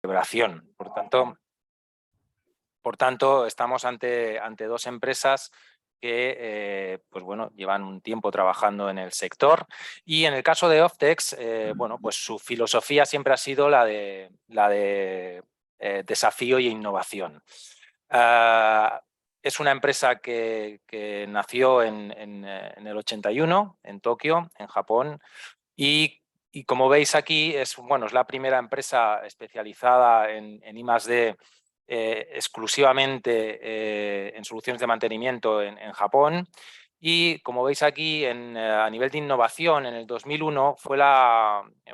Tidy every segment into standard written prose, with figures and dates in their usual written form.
celebración. Por tanto, estamos ante dos empresas que pues bueno, llevan un tiempo trabajando en el sector, y en el caso de Oftex, bueno, pues su filosofía siempre ha sido la de desafío e innovación. Es una empresa que nació en el 81 en Tokio, en Japón, y como veis aquí, bueno, es la primera empresa especializada en I+D exclusivamente en soluciones de mantenimiento en Japón. Y como veis aquí, a nivel de innovación, en el 2001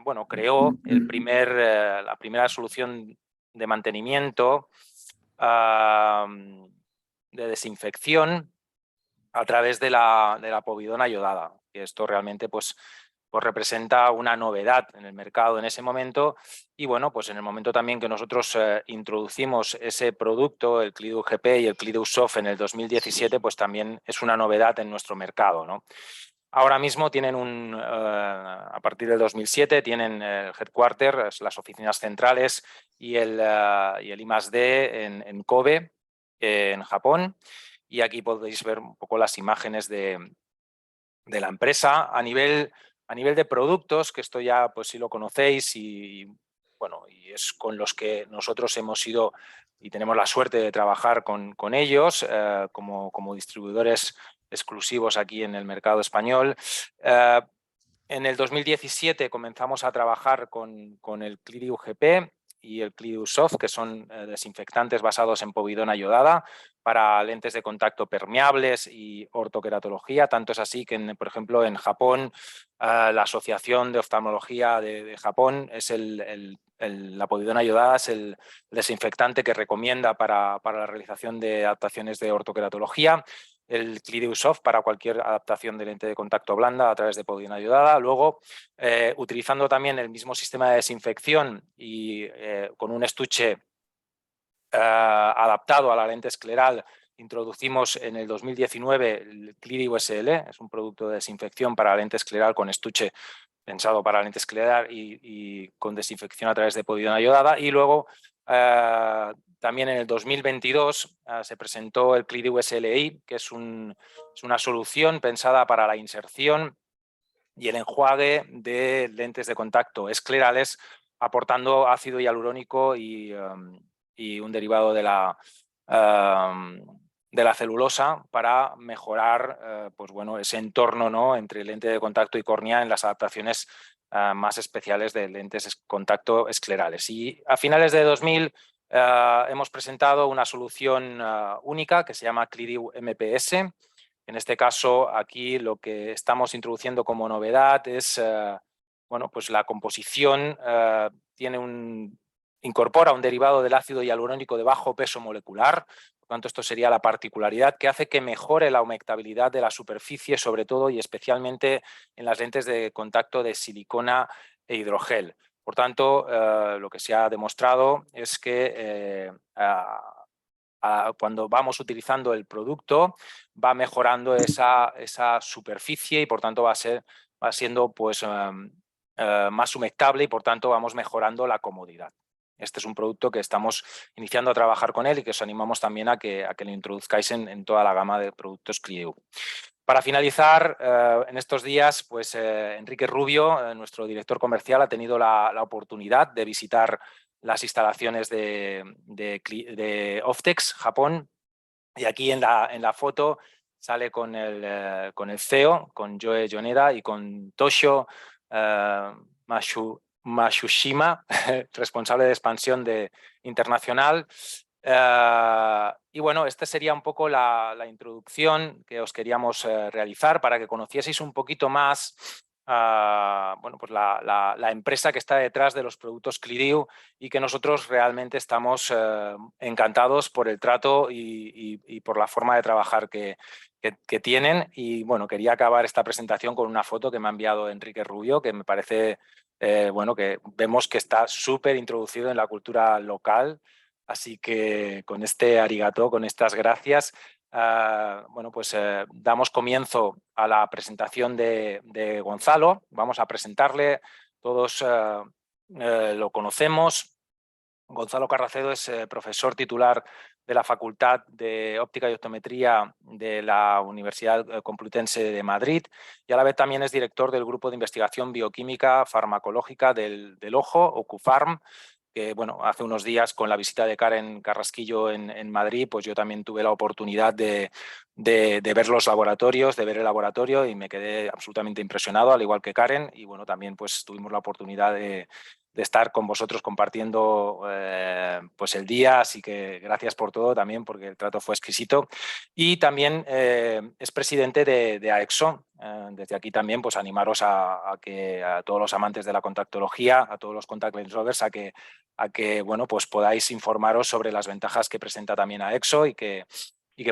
bueno, creó la primera solución de mantenimiento de desinfección a través de la povidona iodada, que esto realmente pues representa una novedad en el mercado en ese momento. Y bueno, pues en el momento también que nosotros introducimos ese producto, el Clidew GP y el Clidew Soft en el 2017, pues también es una novedad en nuestro mercado, ¿no? Ahora mismo tienen a partir del 2007, tienen el headquarter, las oficinas centrales y el I+D en Kobe, en Japón. Y aquí podéis ver un poco las imágenes de la empresa. A nivel de productos, que esto ya pues sí lo conocéis, y bueno, y es con los que nosotros hemos ido y tenemos la suerte de trabajar con ellos como distribuidores exclusivos aquí en el mercado español. En el 2017 comenzamos a trabajar con el Clidew GP y el Clidew Soft, que son desinfectantes basados en povidona iodada para lentes de contacto permeables y ortoqueratología. Tanto es así que, por ejemplo, en Japón, la Asociación de Oftalmología de Japón la povidona iodada es el desinfectante que recomienda para la realización de adaptaciones de ortoqueratología. El Clidew Soft para cualquier adaptación de lente de contacto blanda a través de povidona iodada. Luego, utilizando también el mismo sistema de desinfección y con un estuche adaptado a la lente escleral, introducimos en el 2019 el Clidew SL, es un producto de desinfección para la lente escleral con estuche pensado para la lente escleral y con desinfección a través de povidona iodada. Y luego también en el 2022 se presentó el Clidew SLI, que es una solución pensada para la inserción y el enjuague de lentes de contacto esclerales, aportando ácido hialurónico y un derivado de la celulosa para mejorar pues bueno, ese entorno, ¿no?, entre lente de contacto y córnea en las adaptaciones más especiales de lentes de contacto esclerales. Y a finales de 2000 hemos presentado una solución única que se llama Clidew MPS. En este caso, aquí lo que estamos introduciendo como novedad es bueno, pues la composición incorpora un derivado del ácido hialurónico de bajo peso molecular. Por tanto, esto sería la particularidad que hace que mejore la humectabilidad de la superficie, sobre todo y especialmente en las lentes de contacto de silicona e hidrogel. Por tanto, lo que se ha demostrado es que cuando vamos utilizando el producto va mejorando esa superficie y por tanto va siendo pues, más humectable y por tanto vamos mejorando la comodidad. Este es un producto que estamos iniciando a trabajar con él y que os animamos también a que lo introduzcáis en toda la gama de productos Clidew. Para finalizar, en estos días, pues Enrique Rubio, nuestro director comercial, ha tenido la oportunidad de visitar las instalaciones de Oftex, Japón, y aquí en la foto sale con el CEO, con Joe Yoneda y con Toshio Matsushima, responsable de expansión internacional. Y bueno, esta sería un poco la introducción que os queríamos realizar para que conocieseis un poquito más bueno, pues la empresa que está detrás de los productos Clidew y que nosotros realmente estamos encantados por el trato y por la forma de trabajar que tienen. Y bueno, quería acabar esta presentación con una foto que me ha enviado Enrique Rubio, que me parece bueno, que vemos que está súper introducido en la cultura local. Así que con este arigato, con estas gracias, bueno, pues damos comienzo a la presentación de Gonzalo. Vamos a presentarle, todos lo conocemos, Gonzalo Carracedo es profesor titular de la Facultad de Óptica y Optometría de la Universidad Complutense de Madrid y a la vez también es director del Grupo de Investigación Bioquímica Farmacológica del Ojo, OcuFarm, que bueno, hace unos días con la visita de Karen Carrasquillo en Madrid, pues yo también tuve la oportunidad de ver los laboratorios, de ver el laboratorio y me quedé absolutamente impresionado, al igual que Karen, y bueno, también pues tuvimos la oportunidad de estar con vosotros compartiendo pues el día, así que gracias por todo también porque el trato fue exquisito. Y también es presidente de AEXO. Desde aquí también pues animaros a que a todos los amantes de la contactología, a todos los contact lens lovers, a que bueno, pues podáis informaros sobre las ventajas que presenta también AEXO y que,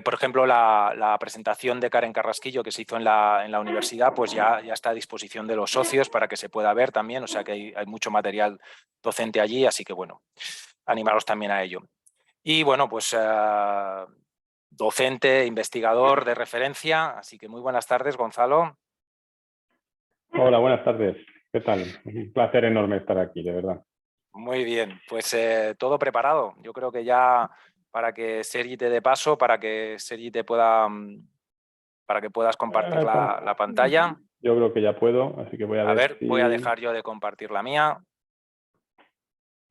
por ejemplo, la presentación de Karen Carrasquillo que se hizo en la universidad, pues ya está a disposición de los socios para que se pueda ver también, o sea que hay mucho material docente allí, así que bueno, animaros también a ello. Y bueno, pues docente, investigador de referencia, así que muy buenas tardes, Gonzalo. Hola, buenas tardes. ¿Qué tal? Un placer enorme estar aquí, de verdad. Muy bien, pues todo preparado. Yo creo que ya para que Sergi te dé paso, para que Sergi te pueda, para que puedas compartir la pantalla. Yo creo que ya puedo, así que voy a A ver ver, voy a si... dejar yo de compartir la mía.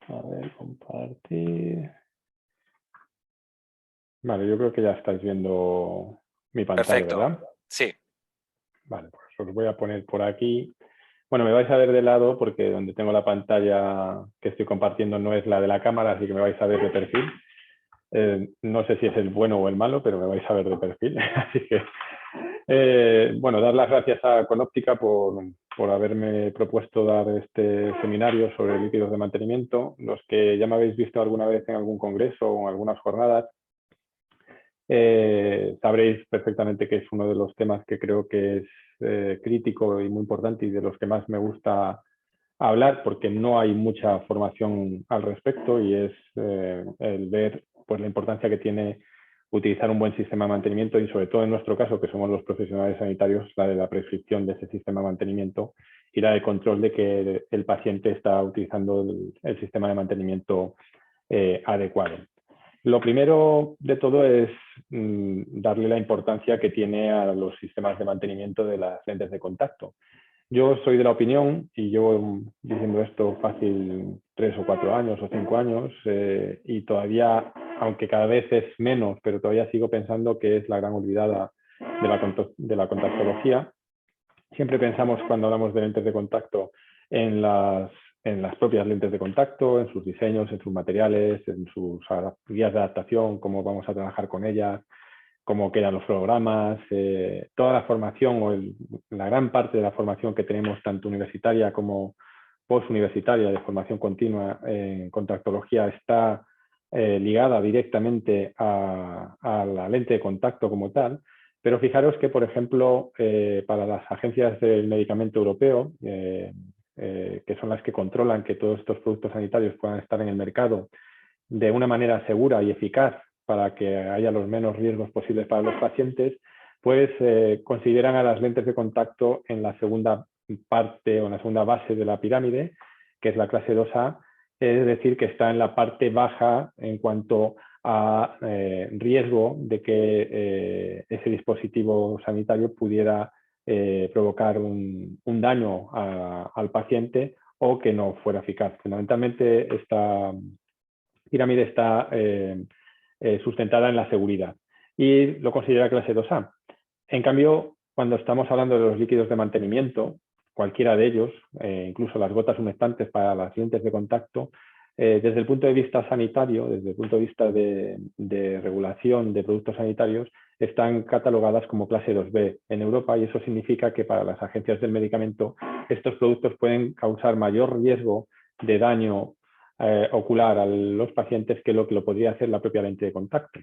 A ver, compartir... Vale, yo creo que ya estáis viendo mi pantalla, Perfecto. ¿verdad? Sí, Vale, pues os voy a poner por aquí. Bueno, me vais a ver de lado porque donde tengo la pantalla que estoy compartiendo no es la de la cámara, así que me vais a ver de perfil. No sé si es el bueno o el malo, pero me vais a ver de perfil. Así que, bueno, dar las gracias a Conóptica por haberme propuesto dar este seminario sobre líquidos de mantenimiento. Los que ya me habéis visto alguna vez en algún congreso o en algunas jornadas, sabréis perfectamente que es uno de los temas que creo que es crítico y muy importante y de los que más me gusta hablar porque no hay mucha formación al respecto y es el ver pues, la importancia que tiene utilizar un buen sistema de mantenimiento y sobre todo en nuestro caso, que somos los profesionales sanitarios, la de la prescripción de ese sistema de mantenimiento y la de control de que el paciente está utilizando el sistema de mantenimiento adecuado. Lo primero de todo es darle la importancia que tiene a los sistemas de mantenimiento de las lentes de contacto. Yo soy de la opinión, y llevo diciendo esto fácil 3 o 4 años o 5 años, y todavía, aunque cada vez es menos, pero todavía sigo pensando que es la gran olvidada de la contactología. Siempre pensamos cuando hablamos de lentes de contacto en las propias lentes de contacto, en sus diseños, en sus materiales, en sus guías de adaptación, cómo vamos a trabajar con ellas, cómo quedan los programas, toda la formación o la gran parte de la formación que tenemos tanto universitaria como postuniversitaria de formación continua en contactología está ligada directamente a la lente de contacto como tal. Pero fijaros que, por ejemplo, para las agencias del medicamento europeo, que son las que controlan que todos estos productos sanitarios puedan estar en el mercado de una manera segura y eficaz para que haya los menos riesgos posibles para los pacientes, pues consideran a las lentes de contacto en la segunda parte o en la segunda base de la pirámide, que es la clase 2A, es decir, que está en la parte baja en cuanto a riesgo de que ese dispositivo sanitario pudiera provocar un daño al paciente o que no fuera eficaz. Fundamentalmente esta pirámide está sustentada en la seguridad y lo considera clase 2A. En cambio, cuando estamos hablando de los líquidos de mantenimiento, cualquiera de ellos, incluso las gotas humectantes para las lentes de contacto, desde el punto de vista sanitario, desde el punto de vista de regulación de productos sanitarios, están catalogadas como clase 2B en Europa y eso significa que para las agencias del medicamento estos productos pueden causar mayor riesgo de daño ocular a los pacientes que lo podría hacer la propia lente de contacto.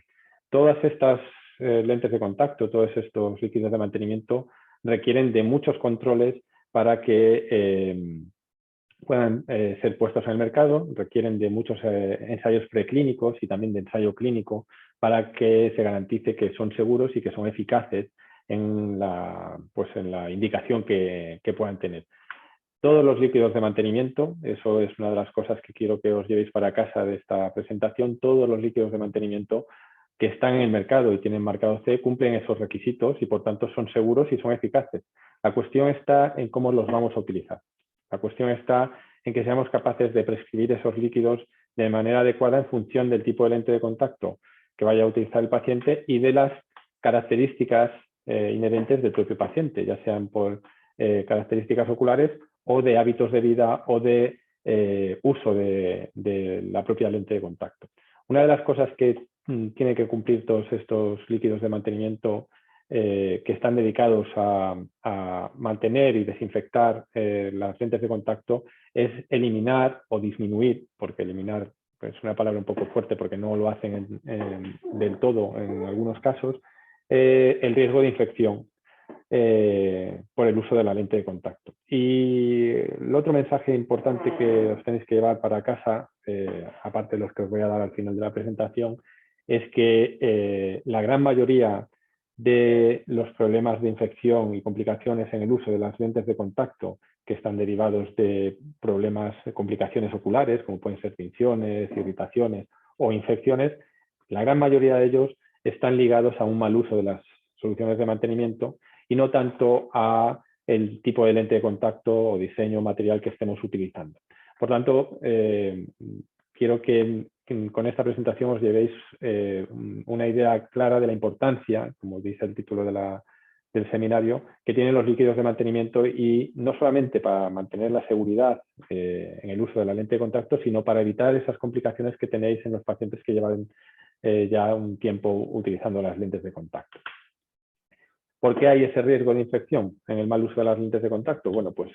Todas estas lentes de contacto, todos estos líquidos de mantenimiento requieren de muchos controles para que puedan ser puestos en el mercado, requieren de muchos ensayos preclínicos y también de ensayo clínico para que se garantice que son seguros y que son eficaces en la indicación que puedan tener. todos los líquidos de mantenimiento, eso es una de las cosas que quiero que os llevéis para casa de esta presentación, todos los líquidos de mantenimiento que están en el mercado y tienen marcado C cumplen esos requisitos y por tanto son seguros y son eficaces. La cuestión está en cómo los vamos a utilizar. La cuestión está en que seamos capaces de prescribir esos líquidos de manera adecuada en función del tipo de lente de contacto que vaya a utilizar el paciente y de las características inherentes del propio paciente, ya sean por características oculares o de hábitos de vida o de uso de la propia lente de contacto. Una de las cosas que tiene que cumplir todos estos líquidos de mantenimiento que están dedicados a mantener y desinfectar las lentes de contacto es eliminar o disminuir, porque eliminar es una palabra un poco fuerte porque no lo hacen del todo en algunos casos, el riesgo de infección por el uso de la lente de contacto. Y el otro mensaje importante que os tenéis que llevar para casa, aparte de los que os voy a dar al final de la presentación, es que la gran mayoría de los problemas de infección y complicaciones en el uso de las lentes de contacto que están derivados de problemas, complicaciones oculares, como pueden ser tinciones, irritaciones o infecciones, la gran mayoría de ellos están ligados a un mal uso de las soluciones de mantenimiento y no tanto a el tipo de lente de contacto o diseño material que estemos utilizando. Por tanto, quiero que con esta presentación os llevéis una idea clara de la importancia, como dice el título del seminario, que tienen los líquidos de mantenimiento y no solamente para mantener la seguridad en el uso de la lente de contacto, sino para evitar esas complicaciones que tenéis en los pacientes que llevan ya un tiempo utilizando las lentes de contacto. ¿Por qué hay ese riesgo de infección en el mal uso de las lentes de contacto? Bueno, pues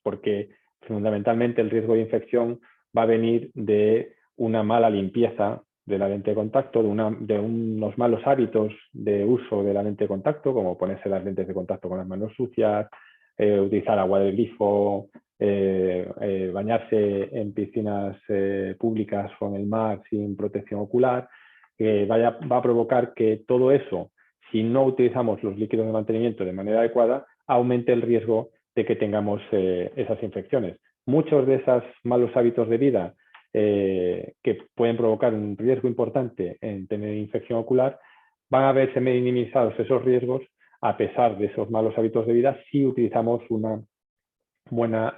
porque fundamentalmente el riesgo de infección va a venir de una mala limpieza de la lente de contacto, de unos malos hábitos de uso de la lente de contacto, como ponerse las lentes de contacto con las manos sucias, utilizar agua de grifo, bañarse en piscinas públicas o en el mar sin protección ocular, va a provocar que todo eso, si no utilizamos los líquidos de mantenimiento de manera adecuada, aumente el riesgo de que tengamos esas infecciones. Muchos de esos malos hábitos de vida que pueden provocar un riesgo importante en tener infección ocular, van a verse minimizados esos riesgos a pesar de esos malos hábitos de vida si utilizamos una buena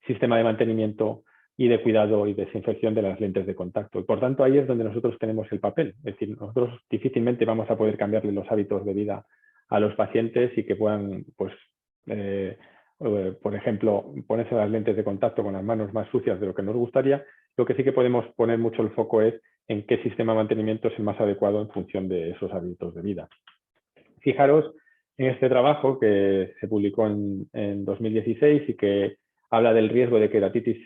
sistema de mantenimiento y de cuidado y desinfección de las lentes de contacto. Y por tanto, ahí es donde nosotros tenemos el papel. Es decir, nosotros difícilmente vamos a poder cambiarle los hábitos de vida a los pacientes y que puedan, pues, por ejemplo, ponerse las lentes de contacto con las manos más sucias de lo que nos gustaría. Lo que sí que podemos poner mucho el foco es en qué sistema de mantenimiento es el más adecuado en función de esos hábitos de vida. Fijaros en este trabajo que se publicó en 2016 y que habla del riesgo de queratitis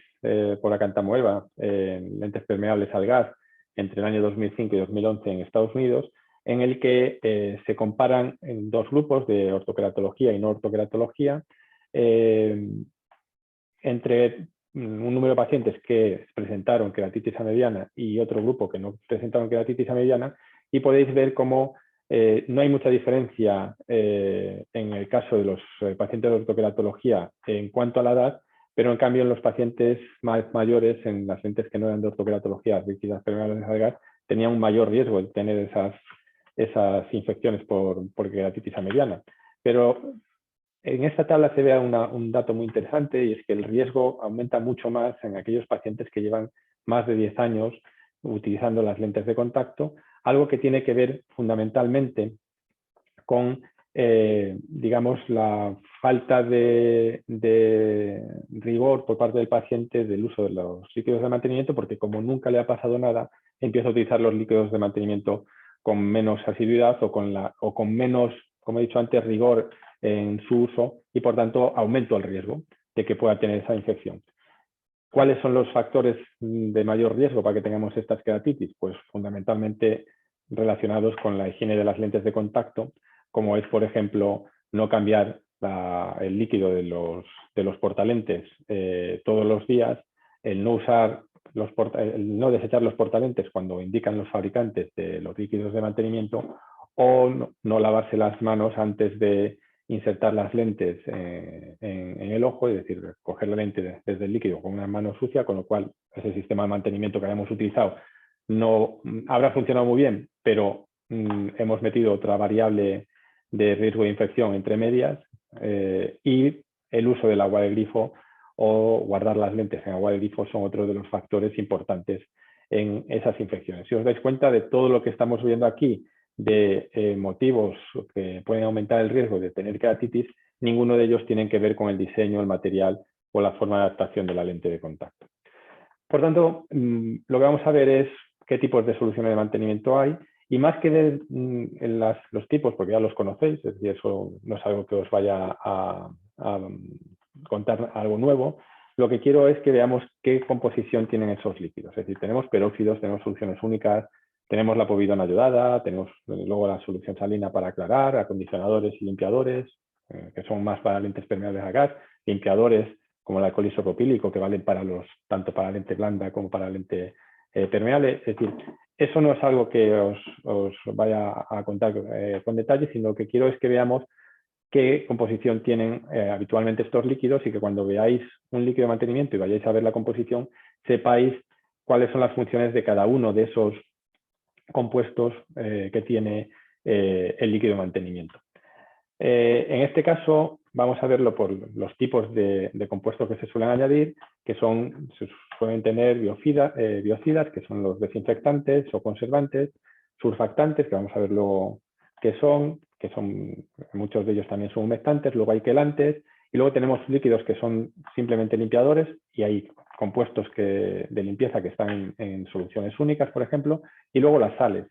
por acantamoeba en lentes permeables al gas entre el año 2005 y 2011 en Estados Unidos, en el que se comparan en dos grupos de ortoqueratología y no ortoqueratología entre un número de pacientes que presentaron queratitis a mediana y otro grupo que no presentaron queratitis a mediana, y podéis ver cómo no hay mucha diferencia en el caso de los pacientes de ortoqueratología en cuanto a la edad, pero en cambio en los pacientes más mayores, en las lentes que no eran de ortoqueratología, rígidas permeables al gas, tenían un mayor riesgo de tener esas infecciones por queratitis a mediana. Pero en esta tabla se ve un dato muy interesante, y es que el riesgo aumenta mucho más en aquellos pacientes que llevan más de 10 años utilizando las lentes de contacto, algo que tiene que ver fundamentalmente con, digamos, la falta de rigor por parte del paciente del uso de los líquidos de mantenimiento, porque como nunca le ha pasado nada, empieza a utilizar los líquidos de mantenimiento con menos asiduidad o con menos, como he dicho antes, rigor en su uso, y por tanto aumento el riesgo de que pueda tener esa infección. ¿Cuáles son los factores de mayor riesgo para que tengamos estas queratitis? Pues fundamentalmente relacionados con la higiene de las lentes de contacto, como es, por ejemplo, no cambiar el líquido de los portalentes todos los días, el no desechar los portalentes cuando indican los fabricantes de los líquidos de mantenimiento, o no lavarse las manos antes de insertar las lentes en el ojo, es decir, coger la lente desde el líquido con una mano sucia, con lo cual ese sistema de mantenimiento que habíamos utilizado no habrá funcionado muy bien, pero hemos metido otra variable de riesgo de infección entre medias, y el uso del agua de grifo o guardar las lentes en agua de grifo son otros de los factores importantes en esas infecciones. Si os dais cuenta de todo lo que estamos viendo aquí, de motivos que pueden aumentar el riesgo de tener queratitis, ninguno de ellos tiene que ver con el diseño, el material o la forma de adaptación de la lente de contacto. Por tanto, lo que vamos a ver es qué tipos de soluciones de mantenimiento hay, y más que ver los tipos, porque ya los conocéis, es decir, eso no es algo que os vaya a contar algo nuevo, lo que quiero es que veamos qué composición tienen esos líquidos. Es decir, tenemos peróxidos, tenemos soluciones únicas, tenemos la povidona ayudada, tenemos luego la solución salina para aclarar, acondicionadores y limpiadores, que son más para lentes permeables a gas, limpiadores como el alcohol isopropílico, que valen tanto para lente blanda como para lente permeable. Es decir, eso no es algo que os vaya a contar con detalle, sino lo que quiero es que veamos qué composición tienen habitualmente estos líquidos, y que cuando veáis un líquido de mantenimiento y vayáis a ver la composición, sepáis cuáles son las funciones de cada uno de esos compuestos que tiene el líquido de mantenimiento. En este caso vamos a verlo por los tipos de compuestos que se suelen añadir, que se suelen tener biocidas, que son los desinfectantes o conservantes, surfactantes, que vamos a ver luego qué son, muchos de ellos también son humectantes, luego hay quelantes, y luego tenemos líquidos que son simplemente limpiadores, y hay compuestos de limpieza que están en soluciones únicas, por ejemplo, y luego las sales,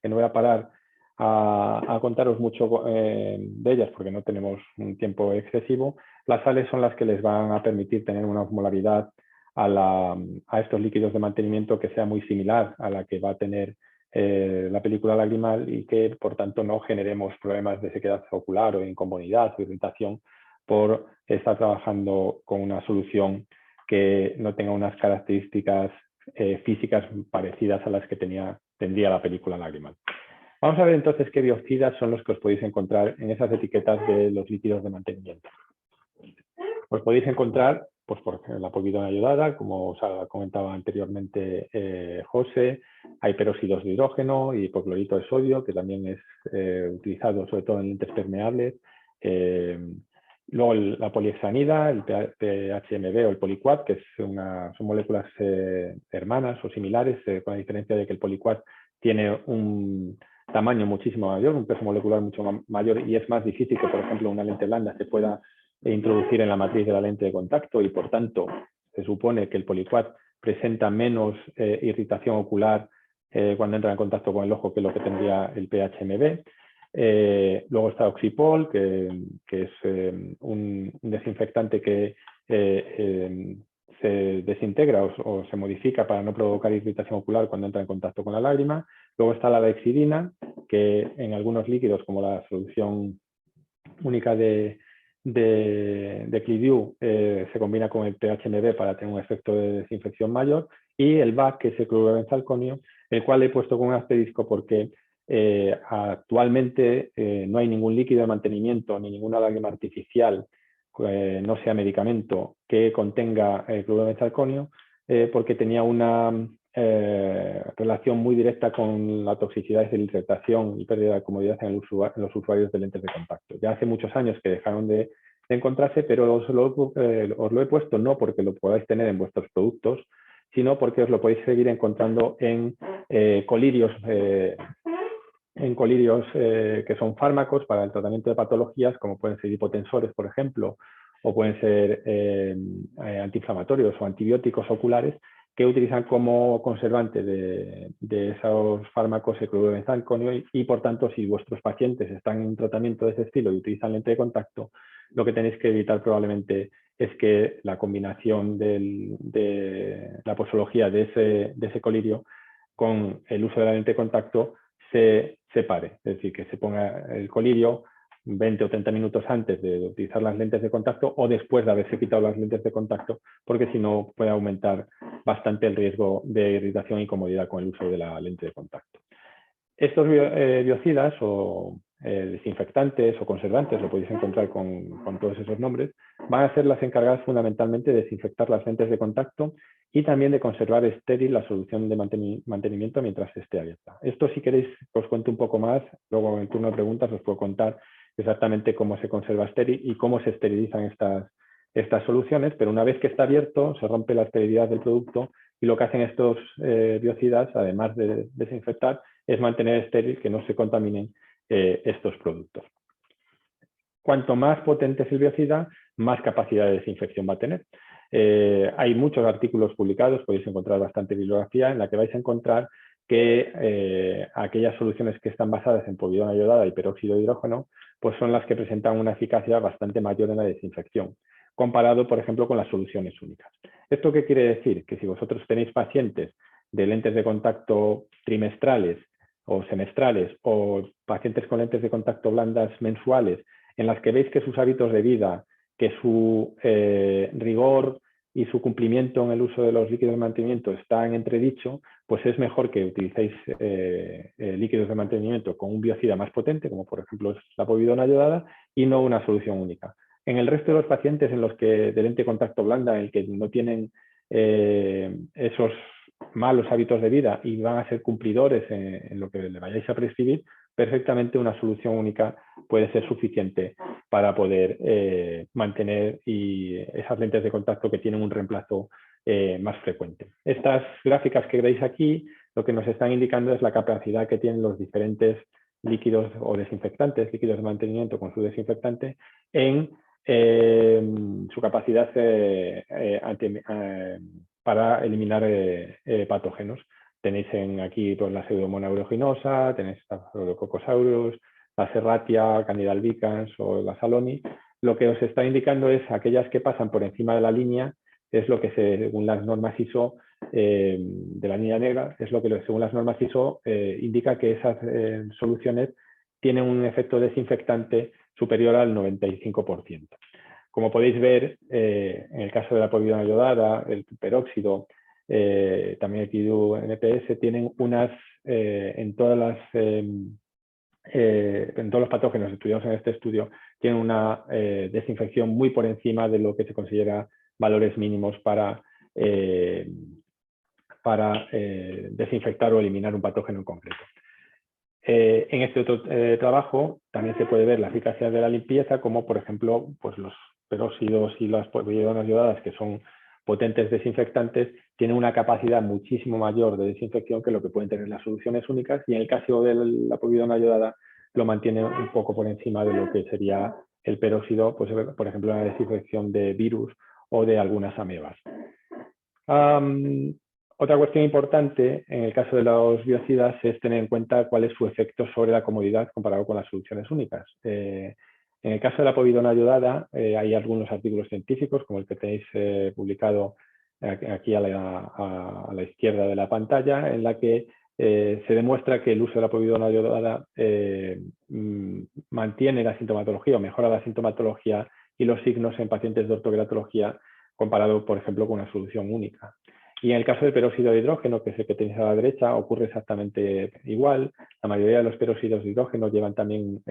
que no voy a parar a contaros mucho de ellas porque no tenemos un tiempo excesivo. Las sales son las que les van a permitir tener una osmolaridad a estos líquidos de mantenimiento que sea muy similar a la que va a tener la película lagrimal, y que por tanto no generemos problemas de sequedad ocular o incomodidad o irritación por estar trabajando con una solución que no tenga unas características físicas parecidas a las que tendría la película lagrimal. Vamos a ver entonces qué biocidas son los que os podéis encontrar en esas etiquetas de los líquidos de mantenimiento. Os podéis encontrar, pues, por ejemplo, la povidona ayudada, como os comentaba anteriormente José, hay peróxidos de hidrógeno y hipoclorito de sodio, que también es utilizado sobre todo en lentes permeables. Luego la polihexanida, el PHMB o el poliquat, que son moléculas hermanas o similares, con la diferencia de que el poliquat tiene un tamaño muchísimo mayor, un peso molecular mucho mayor, y es más difícil que, por ejemplo, una lente blanda se pueda introducir en la matriz de la lente de contacto, y por tanto se supone que el poliquat presenta menos irritación ocular cuando entra en contacto con el ojo que lo que tendría el PHMB. Luego está Oxipol, que es un desinfectante que se desintegra o se modifica para no provocar irritación ocular cuando entra en contacto con la lágrima. Luego está la Dexidina, que en algunos líquidos, como la solución única de Clidiu, se combina con el PHMB para tener un efecto de desinfección mayor. Y el BAC, que es el cloruro de benzalconio, el cual he puesto con un asterisco porque actualmente no hay ningún líquido de mantenimiento ni ninguna lágrima artificial, no sea medicamento, que contenga cloruro de benzalconio, porque tenía una relación muy directa con la toxicidad y la irritación y pérdida de comodidad en los usuarios de lentes de contacto. Ya hace muchos años que dejaron de encontrarse, pero os lo he puesto no porque lo podáis tener en vuestros productos, sino porque os lo podéis seguir encontrando en colirios que son fármacos para el tratamiento de patologías, como pueden ser hipotensores, por ejemplo, o pueden ser antiinflamatorios o antibióticos oculares, que utilizan como conservante de esos fármacos el cloruro de benzalconio, y por tanto, si vuestros pacientes están en un tratamiento de ese estilo y utilizan lente de contacto, lo que tenéis que evitar probablemente es que la combinación de la posología de ese colirio con el uso de la lente de contacto se separe, es decir, que se ponga el colirio 20 o 30 minutos antes de utilizar las lentes de contacto o después de haberse quitado las lentes de contacto, porque si no puede aumentar bastante el riesgo de irritación y incomodidad con el uso de la lente de contacto. Estos biocidas o desinfectantes o conservantes, lo podéis encontrar con todos esos nombres, van a ser las encargadas fundamentalmente de desinfectar las lentes de contacto y también de conservar estéril la solución de mantenimiento mientras esté abierta. Esto, si queréis, os cuento un poco más, luego en el turno de preguntas os puedo contar exactamente cómo se conserva estéril y cómo se esterilizan estas soluciones, pero una vez que está abierto se rompe la esterilidad del producto y lo que hacen estos biocidas, además de desinfectar, es mantener estéril que no se contaminen estos productos. Cuanto más potente es el biocida, más capacidad de desinfección va a tener. Hay muchos artículos publicados, podéis encontrar bastante bibliografía en la que vais a encontrar que aquellas soluciones que están basadas en povidona iodada y peróxido de hidrógeno, pues son las que presentan una eficacia bastante mayor en la desinfección, comparado, por ejemplo, con las soluciones únicas. ¿Esto qué quiere decir? Que si vosotros tenéis pacientes de lentes de contacto trimestrales o semestrales o pacientes con lentes de contacto blandas mensuales, en las que veis que sus hábitos de vida, que su rigor y su cumplimiento en el uso de los líquidos de mantenimiento está en entredicho, pues es mejor que utilicéis líquidos de mantenimiento con un biocida más potente, como por ejemplo es la povidona iodada, y no una solución única. En el resto de los pacientes en los que de lente de contacto blanda, en el que no tienen esos malos hábitos de vida y van a ser cumplidores en lo que le vayáis a prescribir, perfectamente una solución única puede ser suficiente para poder mantener esas lentes de contacto que tienen un reemplazo más frecuente. Estas gráficas que veis aquí lo que nos están indicando es la capacidad que tienen los diferentes líquidos o desinfectantes, líquidos de mantenimiento con su desinfectante, en su capacidad para eliminar patógenos. Tenéis aquí pues, la Pseudomonas aeruginosa, tenéis la Pseudococcus, la Serratia, Candida albicans o la Saloni. Lo que os está indicando es aquellas que pasan por encima de la línea, es lo que según las normas ISO de la línea negra, es lo que según las normas ISO indica que esas soluciones tienen un efecto desinfectante superior al 95%. Como podéis ver, en el caso de la povidona iodada, el peróxido, también el Pidu NPS, tienen unas, en todos los patógenos estudiados en este estudio, tienen una desinfección muy por encima de lo que se considera valores mínimos para desinfectar o eliminar un patógeno en concreto. En este otro trabajo también se puede ver la eficacia de la limpieza, como por ejemplo pues los peróxidos y las povidonas iodadas, que son potentes desinfectantes, tienen una capacidad muchísimo mayor de desinfección que lo que pueden tener las soluciones únicas, y en el caso de la povidona iodada lo mantiene un poco por encima de lo que sería el peróxido, pues, por ejemplo, en la desinfección de virus o de algunas amebas. Otra cuestión importante en el caso de los biocidas es tener en cuenta cuál es su efecto sobre la comodidad comparado con las soluciones únicas. En el caso de la povidona iodada hay algunos artículos científicos, como el que tenéis publicado aquí a la izquierda de la pantalla, en la que se demuestra que el uso de la povidona iodada mantiene la sintomatología o mejora la sintomatología y los signos en pacientes de ortoqueratología comparado, por ejemplo, con una solución única. Y en el caso del peróxido de hidrógeno, que es el que tenéis a la derecha, ocurre exactamente igual. La mayoría de los peróxidos de hidrógeno llevan también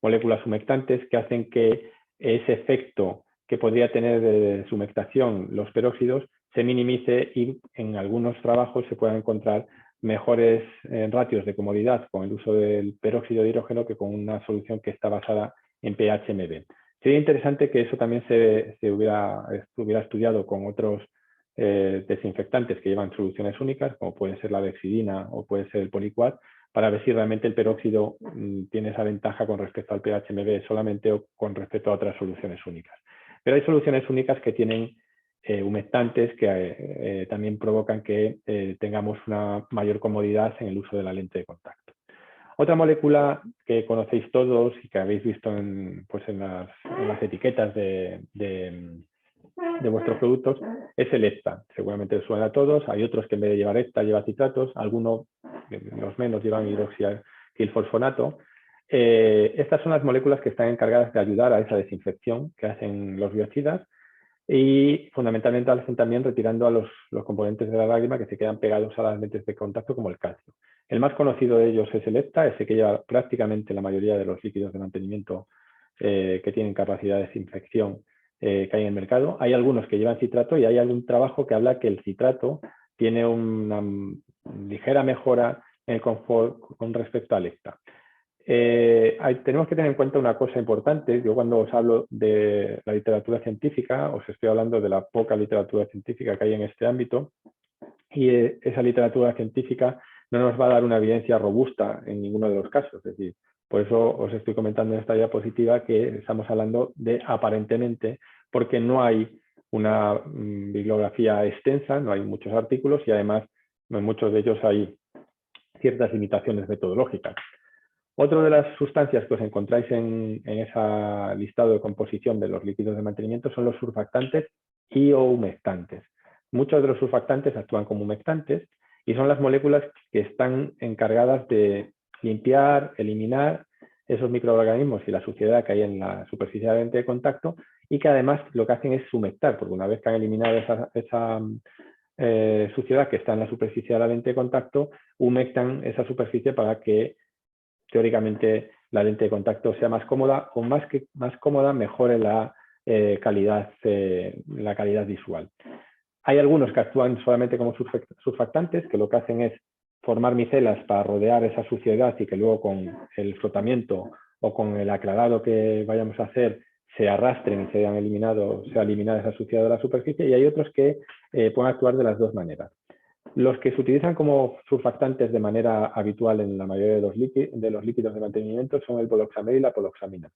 moléculas humectantes que hacen que ese efecto que podría tener de humectación los peróxidos se minimice, y en algunos trabajos se puedan encontrar mejores ratios de comodidad con el uso del peróxido de hidrógeno que con una solución que está basada en PHMB. Sería interesante que eso también se hubiera estudiado con otros desinfectantes que llevan soluciones únicas, como puede ser la dexidina o puede ser el poliquat, para ver si realmente el peróxido tiene esa ventaja con respecto al PHMB solamente o con respecto a otras soluciones únicas. Pero hay soluciones únicas que tienen humectantes que también provocan que tengamos una mayor comodidad en el uso de la lente de contacto. Otra molécula que conocéis todos y que habéis visto en las etiquetas de vuestros productos es el EPTA. Seguramente os suena a todos. Hay otros que en vez de llevar EPTA lleva citratos, algunos, los menos, llevan hidroxialquilfosfonato. Estas son las moléculas que están encargadas de ayudar a esa desinfección que hacen los biocidas, y fundamentalmente hacen también retirando a los componentes de la lágrima que se quedan pegados a las lentes de contacto, como el calcio. El más conocido de ellos es el EPTA, ese que lleva prácticamente la mayoría de los líquidos de mantenimiento que tienen capacidad de desinfección que hay en el mercado. Hay algunos que llevan citrato y hay algún trabajo que habla que el citrato tiene una ligera mejora en el confort con respecto al EPTA. Tenemos que tener en cuenta una cosa importante. Yo cuando os hablo de la literatura científica, os estoy hablando de la poca literatura científica que hay en este ámbito, y esa literatura científica no nos va a dar una evidencia robusta en ninguno de los casos. Es decir, por eso os estoy comentando en esta diapositiva que estamos hablando de aparentemente, porque no hay una bibliografía extensa, no hay muchos artículos y además en muchos de ellos hay ciertas limitaciones metodológicas. Otra de las sustancias que os encontráis en ese listado de composición de los líquidos de mantenimiento son los surfactantes y o humectantes. Muchos de los surfactantes actúan como humectantes y son las moléculas que están encargadas de limpiar, eliminar esos microorganismos y la suciedad que hay en la superficie de la lente de contacto, y que además lo que hacen es humectar, porque una vez que han eliminado esa suciedad que está en la superficie de la lente de contacto, humectan esa superficie para que teóricamente la lente de contacto sea más cómoda, o más cómoda, mejore la calidad visual. Hay algunos que actúan solamente como surfactantes, que lo que hacen es formar micelas para rodear esa suciedad y que luego con el frotamiento o con el aclarado que vayamos a hacer se arrastren y sea eliminada esa suciedad de la superficie. Y hay otros que pueden actuar de las dos maneras. Los que se utilizan como surfactantes de manera habitual en la mayoría de los líquidos de mantenimiento son el poloxamero y la poloxamina,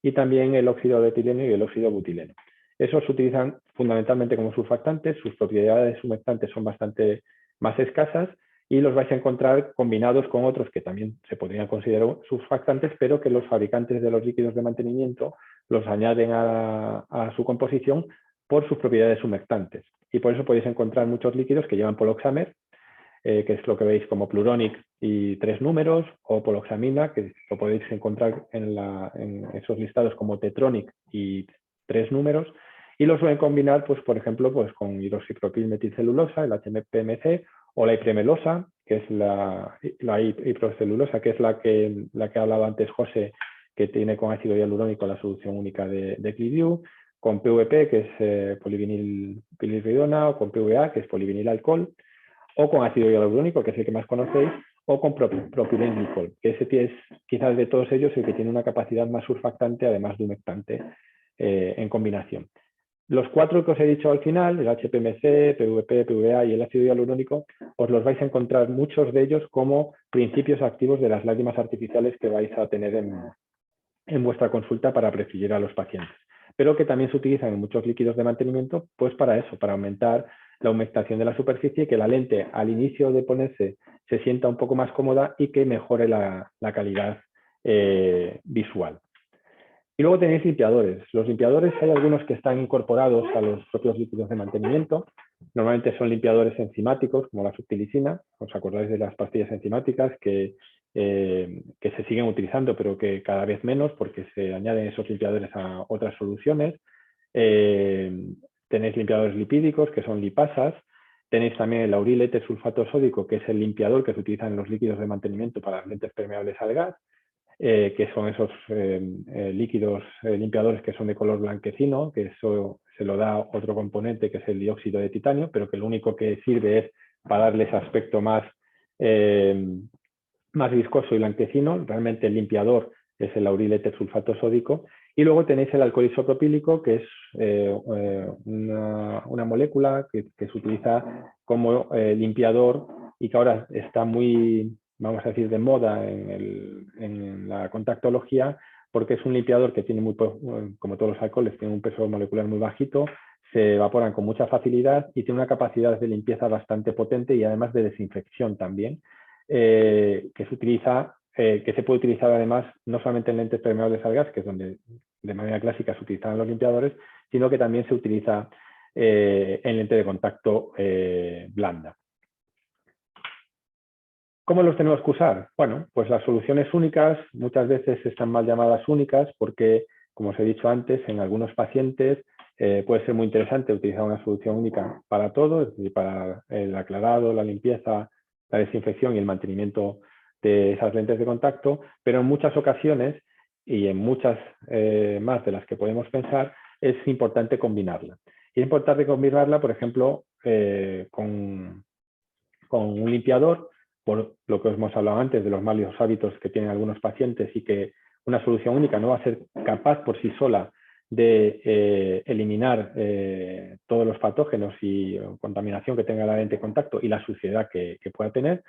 y también el óxido de etileno y el óxido de butileno. Esos se utilizan fundamentalmente como surfactantes, sus propiedades humectantes son bastante más escasas y los vais a encontrar combinados con otros que también se podrían considerar surfactantes, pero que los fabricantes de los líquidos de mantenimiento los añaden a su composición por sus propiedades humectantes. Y por eso podéis encontrar muchos líquidos que llevan poloxamer, que es lo que veis como Pluronic y 3 números, o poloxamina, que lo podéis encontrar en esos listados como Tetronic y 3 números, y los suelen combinar, pues, por ejemplo, pues, con hidroxipropilmetilcelulosa, el HPMC, o la ipremelosa, que es la hiprocelulosa, que es la que ha hablado antes José, que tiene con ácido hialurónico la solución única de Clidiu, con PVP, que es polivinilpilridona, o con PVA, que es polivinilalcohol, o con ácido hialurónico, que es el que más conocéis, o con propilenglicol, que ese es quizás de todos ellos el que tiene una capacidad más surfactante, además de humectante, en combinación. Los 4 que os he dicho al final, el HPMC, PVP, PVA y el ácido hialurónico, os los vais a encontrar muchos de ellos como principios activos de las lágrimas artificiales que vais a tener en vuestra consulta para prescribir a los pacientes, pero que también se utilizan en muchos líquidos de mantenimiento, pues para eso, para aumentar la humectación de la superficie, que la lente al inicio de ponerse se sienta un poco más cómoda y que mejore la calidad visual. Y luego tenéis limpiadores. Los limpiadores hay algunos que están incorporados a los propios líquidos de mantenimiento. Normalmente son limpiadores enzimáticos, como la subtilisina. ¿Os acordáis de las pastillas enzimáticas que se siguen utilizando, pero que cada vez menos porque se añaden esos limpiadores a otras soluciones? Tenéis limpiadores lipídicos, que son lipasas. Tenéis también el lauril sulfato sódico, que es el limpiador que se utiliza en los líquidos de mantenimiento para las lentes permeables al gas, que son esos líquidos limpiadores que son de color blanquecino, que eso se lo da otro componente que es el dióxido de titanio, pero que lo único que sirve es para darle ese aspecto más viscoso y blanquecino. Realmente el limpiador es el lauril sulfato sódico. Y luego tenéis el alcohol isopropílico, que es una molécula que se utiliza como limpiador y que ahora está muy, vamos a decir, de moda en la contactología, porque es un limpiador que tiene como todos los alcoholes, tiene un peso molecular muy bajito, se evaporan con mucha facilidad y tiene una capacidad de limpieza bastante potente y además de desinfección también, que se puede utilizar además no solamente en lentes permeables al gas, que es donde de manera clásica se utilizan los limpiadores, sino que también se utiliza en lente de contacto blanda. ¿Cómo los tenemos que usar? Bueno, pues las soluciones únicas muchas veces están mal llamadas únicas porque, como os he dicho antes, en algunos pacientes puede ser muy interesante utilizar una solución única para todo, es decir, para el aclarado, la limpieza, la desinfección y el mantenimiento de esas lentes de contacto, pero en muchas ocasiones, y en muchas más de las que podemos pensar, es importante combinarla. Y es importante combinarla, por ejemplo, con un limpiador, por lo que hemos hablado antes de los malos hábitos que tienen algunos pacientes y que una solución única no va a ser capaz por sí sola de eliminar todos los patógenos y contaminación que tenga la lente de contacto y la suciedad que pueda tener.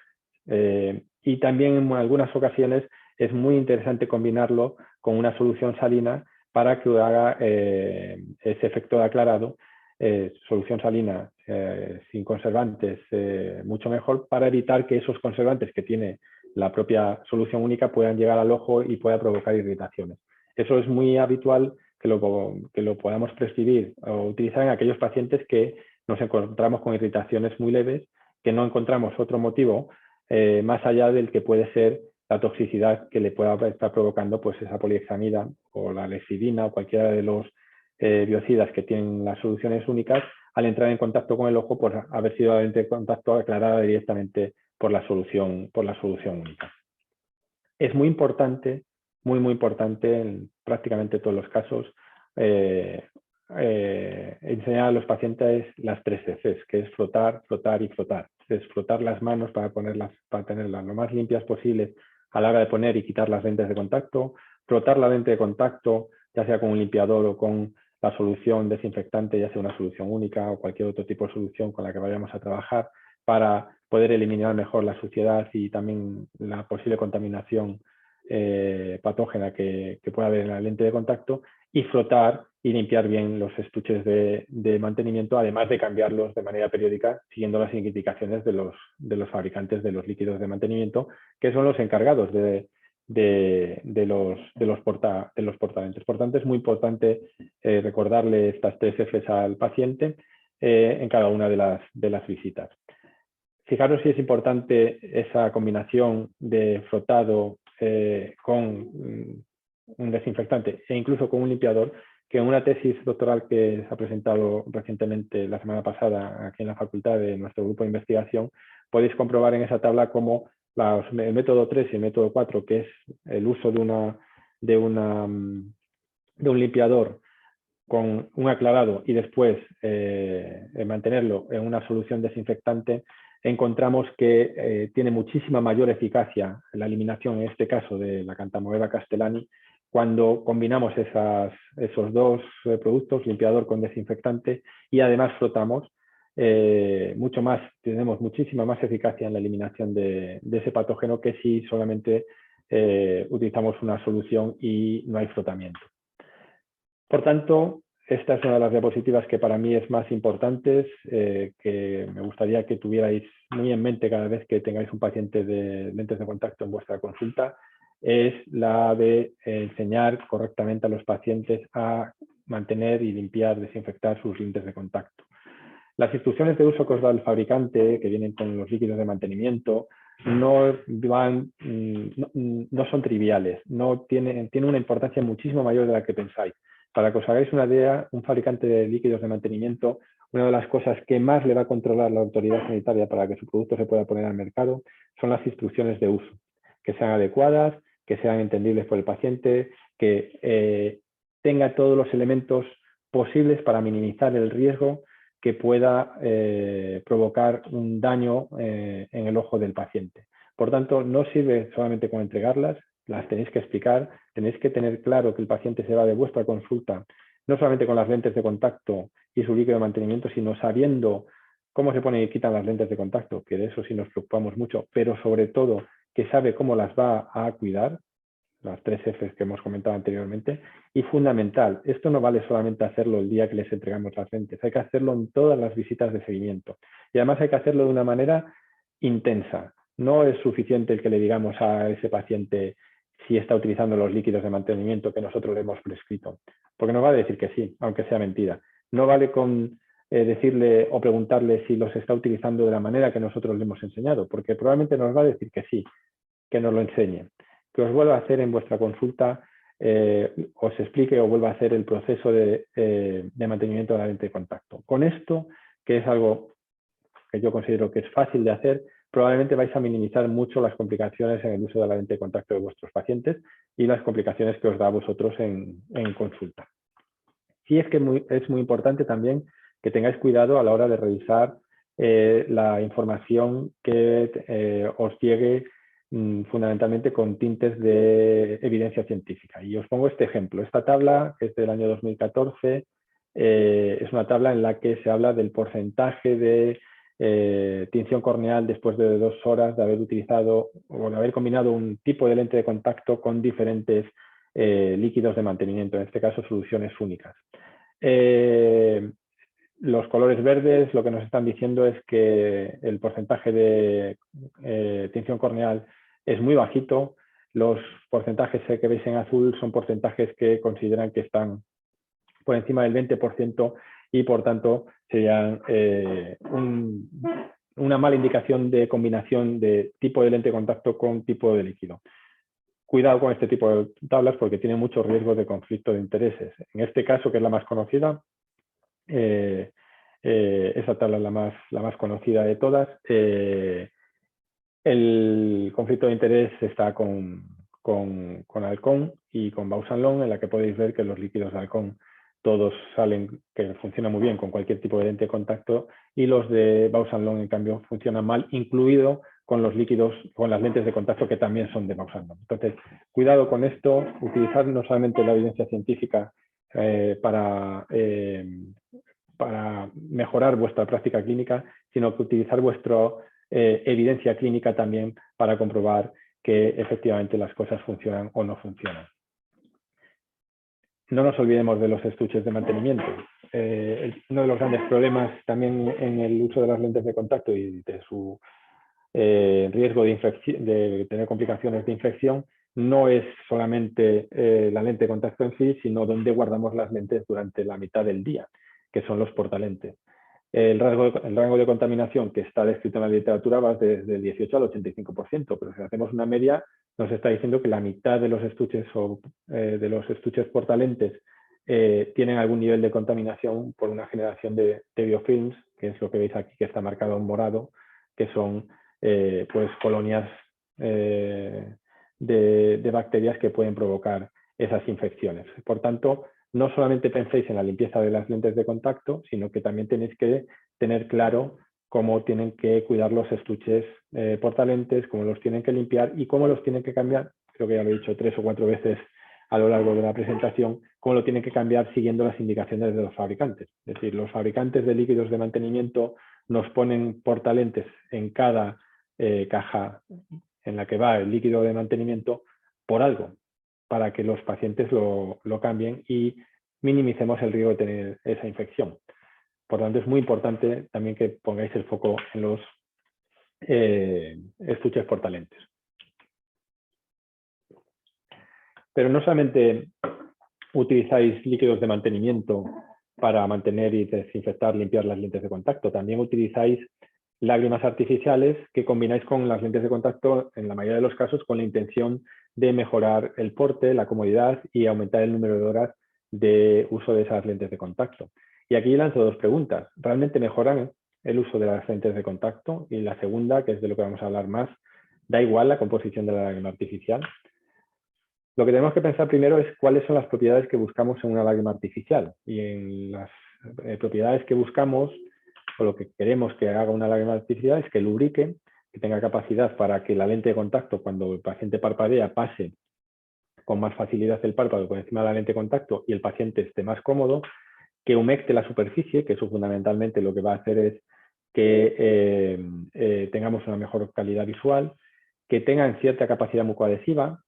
Y también en algunas ocasiones es muy interesante combinarlo con una solución salina para que haga ese efecto de aclarado. Solución salina sin conservantes mucho mejor, para evitar que esos conservantes que tiene la propia solución única puedan llegar al ojo y pueda provocar irritaciones. Eso es muy habitual que lo podamos prescribir o utilizar en aquellos pacientes que nos encontramos con irritaciones muy leves, que no encontramos otro motivo más allá del que puede ser la toxicidad que le pueda estar provocando pues esa polihexamida o la lexidina o cualquiera de los biocidas que tienen las soluciones únicas al entrar en contacto con el ojo por haber sido la lente de contacto aclarada directamente por la solución única. Es muy importante, muy importante en prácticamente todos los casos, enseñar a los pacientes las 3 Cs, que es frotar, frotar y frotar. Es frotar las manos para tenerlas lo más limpias posibles a la hora de poner y quitar las lentes de contacto, frotar la lente de contacto, ya sea con un limpiador o con la solución desinfectante, ya sea una solución única o cualquier otro tipo de solución con la que vayamos a trabajar, para poder eliminar mejor la suciedad y también la posible contaminación patógena que pueda haber en la lente de contacto, y frotar y limpiar bien los estuches de mantenimiento, además de cambiarlos de manera periódica siguiendo las indicaciones de los fabricantes de los líquidos de mantenimiento, que son los encargados de los portalentes. Por tanto, es muy importante recordarle estas 3 Fs al paciente en cada una de las visitas. Fijaros si es importante esa combinación de frotado con un desinfectante e incluso con un limpiador, que en una tesis doctoral que se ha presentado recientemente la semana pasada aquí en la facultad de nuestro grupo de investigación, podéis comprobar en esa tabla cómo el método 3 y el método 4, que es el uso de un limpiador con un aclarado y después mantenerlo en una solución desinfectante, encontramos que tiene muchísima mayor eficacia en la eliminación, en este caso de la Cantamovera castellani, cuando combinamos esos 2 productos, limpiador con desinfectante, y además frotamos. Tenemos muchísima más eficacia en la eliminación de ese patógeno que si solamente utilizamos una solución y no hay frotamiento. Por tanto, esta es una de las diapositivas que para mí es más importantes, que me gustaría que tuvierais muy en mente cada vez que tengáis un paciente de lentes de contacto en vuestra consulta, es la de enseñar correctamente a los pacientes a mantener y limpiar, desinfectar sus lentes de contacto. Las instrucciones de uso que os da el fabricante, que vienen con los líquidos de mantenimiento, no son triviales, tienen una importancia muchísimo mayor de la que pensáis. Para que os hagáis una idea, un fabricante de líquidos de mantenimiento, una de las cosas que más le va a controlar la autoridad sanitaria para que su producto se pueda poner al mercado son las instrucciones de uso, que sean adecuadas, que sean entendibles por el paciente, que tenga todos los elementos posibles para minimizar el riesgo que pueda provocar un daño en el ojo del paciente. Por tanto, no sirve solamente con entregarlas, las tenéis que explicar, tenéis que tener claro que el paciente se va de vuestra consulta, no solamente con las lentes de contacto y su líquido de mantenimiento, sino sabiendo cómo se ponen y quitan las lentes de contacto, que de eso sí nos preocupamos mucho, pero sobre todo que sabe cómo las va a cuidar, las 3 Fs que hemos comentado anteriormente, y fundamental, esto no vale solamente hacerlo el día que les entregamos las lentes, hay que hacerlo en todas las visitas de seguimiento, y además hay que hacerlo de una manera intensa. No es suficiente el que le digamos a ese paciente si está utilizando los líquidos de mantenimiento que nosotros le hemos prescrito, porque nos va a decir que sí, aunque sea mentira. No vale con decirle o preguntarle si los está utilizando de la manera que nosotros le hemos enseñado, porque probablemente nos va a decir que sí, que nos lo enseñe, que os vuelva a hacer en vuestra consulta, os explique o vuelva a hacer el proceso de mantenimiento de la lente de contacto. Con esto, que es algo que yo considero que es fácil de hacer, probablemente vais a minimizar mucho las complicaciones en el uso de la lente de contacto de vuestros pacientes y las complicaciones que os da a vosotros en consulta. Sí es que es muy importante también que tengáis cuidado a la hora de revisar la información que os llegue fundamentalmente con tintes de evidencia científica. Y os pongo este ejemplo. Esta tabla, que es del año 2014, es una tabla en la que se habla del porcentaje de tinción corneal después de 2 horas de haber utilizado o de haber combinado un tipo de lente de contacto con diferentes líquidos de mantenimiento, en este caso soluciones únicas. Los colores verdes lo que nos están diciendo es que el porcentaje de tinción corneal es muy bajito. Los porcentajes que veis en azul son porcentajes que consideran que están por encima del 20% y por tanto serían una mala indicación de combinación de tipo de lente de contacto con tipo de líquido. Cuidado con este tipo de tablas porque tiene mucho riesgo de conflicto de intereses. En este caso, que es la más conocida, esa tabla es la más conocida de todas. El conflicto de interés está con Alcon y con Bausch + Lomb, en la que podéis ver que los líquidos de Alcon todos salen, que funcionan muy bien con cualquier tipo de lente de contacto, y los de Bausch + Lomb, en cambio, funcionan mal, incluido con los líquidos, con las lentes de contacto que también son de Bausch + Lomb. Entonces, cuidado con esto, utilizar no solamente la evidencia científica para mejorar vuestra práctica clínica, sino que utilizar vuestra evidencia clínica también para comprobar que efectivamente las cosas funcionan o no funcionan. No nos olvidemos de los estuches de mantenimiento. Uno de los grandes problemas también en el uso de las lentes de contacto y de su riesgo de tener complicaciones de infección no es solamente la lente de contacto en sí, sino dónde guardamos las lentes durante la mitad del día, que son los portalentes. El rango de contaminación que está descrito en la literatura va desde el 18 al 85%, pero si hacemos una media, nos está diciendo que la mitad de los estuches portalentes tienen algún nivel de contaminación por una generación de biofilms, que es lo que veis aquí, que está marcado en morado, que son pues colonias de bacterias que pueden provocar esas infecciones. Por tanto, no solamente penséis en la limpieza de las lentes de contacto, sino que también tenéis que tener claro cómo tienen que cuidar los estuches portalentes, cómo los tienen que limpiar y cómo los tienen que cambiar. Creo que ya lo he dicho 3 o 4 veces a lo largo de la presentación, cómo lo tienen que cambiar siguiendo las indicaciones de los fabricantes. Es decir, los fabricantes de líquidos de mantenimiento nos ponen portalentes en cada caja en la que va el líquido de mantenimiento por algo, para que los pacientes lo cambien y minimicemos el riesgo de tener esa infección. Por tanto, es muy importante también que pongáis el foco en los estuches portalentes. Pero no solamente utilizáis líquidos de mantenimiento para mantener y desinfectar, limpiar las lentes de contacto, también utilizáis lágrimas artificiales que combináis con las lentes de contacto, en la mayoría de los casos, con la intención de mejorar el porte, la comodidad y aumentar el número de horas de uso de esas lentes de contacto. Y aquí lanzo 2 preguntas. ¿Realmente mejoran el uso de las lentes de contacto? Y la segunda, que es de lo que vamos a hablar más, ¿da igual la composición de la lágrima artificial? Lo que tenemos que pensar primero es cuáles son las propiedades que buscamos en una lágrima artificial. Y en las propiedades que buscamos, o lo que queremos que haga una lágrima artificial, es que lubrique, que tenga capacidad para que la lente de contacto, cuando el paciente parpadea, pase con más facilidad el párpado por encima de la lente de contacto y el paciente esté más cómodo, que humecte la superficie, que eso fundamentalmente lo que va a hacer es que tengamos una mejor calidad visual, que tengan cierta capacidad mucoadhesiva.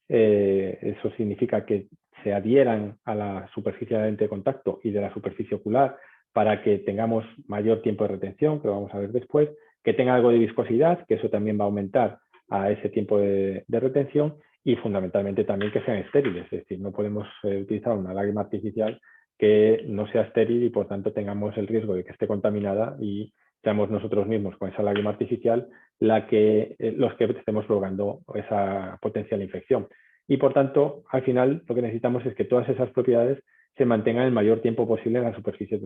Eso significa que se adhieran a la superficie de la lente de contacto y de la superficie ocular para que tengamos mayor tiempo de retención, que lo vamos a ver después, que tenga algo de viscosidad, que eso también va a aumentar a ese tiempo de retención, y fundamentalmente también que sean estériles. Es decir, no podemos utilizar una lágrima artificial que no sea estéril y por tanto tengamos el riesgo de que esté contaminada y seamos nosotros mismos con esa lágrima artificial los que estemos provocando esa potencial infección. Y por tanto, al final lo que necesitamos es que todas esas propiedades se mantengan el mayor tiempo posible en la superficie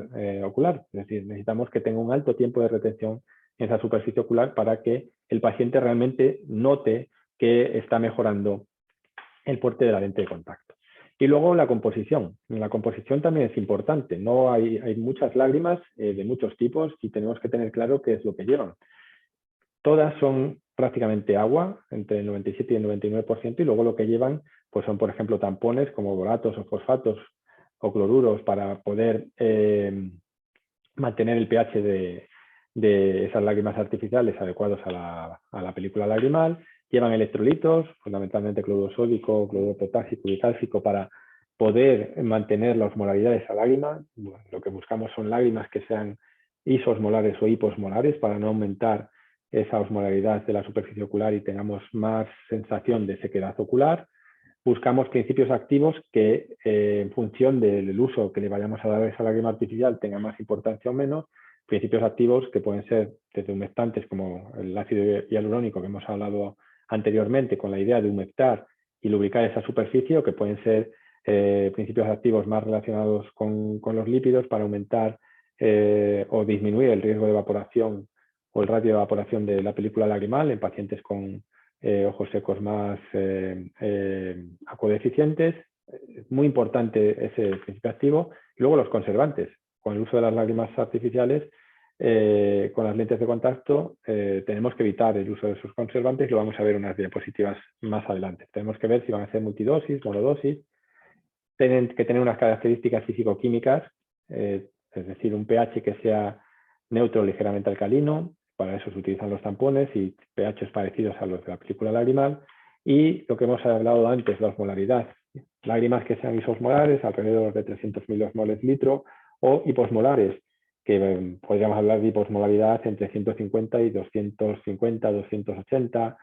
ocular. Es decir, necesitamos que tenga un alto tiempo de retención esa superficie ocular para que el paciente realmente note que está mejorando el porte de la lente de contacto. Y luego la composición. La composición también es importante. No hay muchas lágrimas de muchos tipos y tenemos que tener claro qué es lo que llevan. Todas son prácticamente agua, entre el 97 y el 99%, y luego lo que llevan pues son, por ejemplo, tampones como boratos o fosfatos o cloruros para poder mantener el pH de esas lágrimas artificiales adecuados a la película lagrimal. Llevan electrolitos, fundamentalmente cloruro sódico, cloruro potásico y cálcico, para poder mantener la osmolaridad de esa lágrima. Bueno, lo que buscamos son lágrimas que sean isosmolares o hiposmolares para no aumentar esa osmolaridad de la superficie ocular y tengamos más sensación de sequedad ocular. Buscamos principios activos que en función del uso que le vayamos a dar a esa lágrima artificial tenga más importancia o menos. Principios activos que pueden ser desde humectantes como el ácido hialurónico que hemos hablado anteriormente, con la idea de humectar y lubricar esa superficie, o que pueden ser principios activos más relacionados con los lípidos para aumentar o disminuir el riesgo de evaporación o el ratio de evaporación de la película lagrimal en pacientes con ojos secos más acuodeficientes. Es muy importante ese principio activo. Y luego los conservantes. Con el uso de las lágrimas artificiales, con las lentes de contacto, tenemos que evitar el uso de esos conservantes, y lo vamos a ver en unas diapositivas más adelante. Tenemos que ver si van a ser multidosis, monodosis. Tienen que tener unas características físico-químicas, es decir, un pH que sea neutro o ligeramente alcalino. Para eso se utilizan los tampones y pHs parecidos a los de la película lagrimal. Y lo que hemos hablado antes, la osmolaridad. Lágrimas que sean isosmolares, alrededor de 300 milosmoles litro, o hiposmolares, que podríamos hablar de hiposmolaridad entre 150 y 250, 280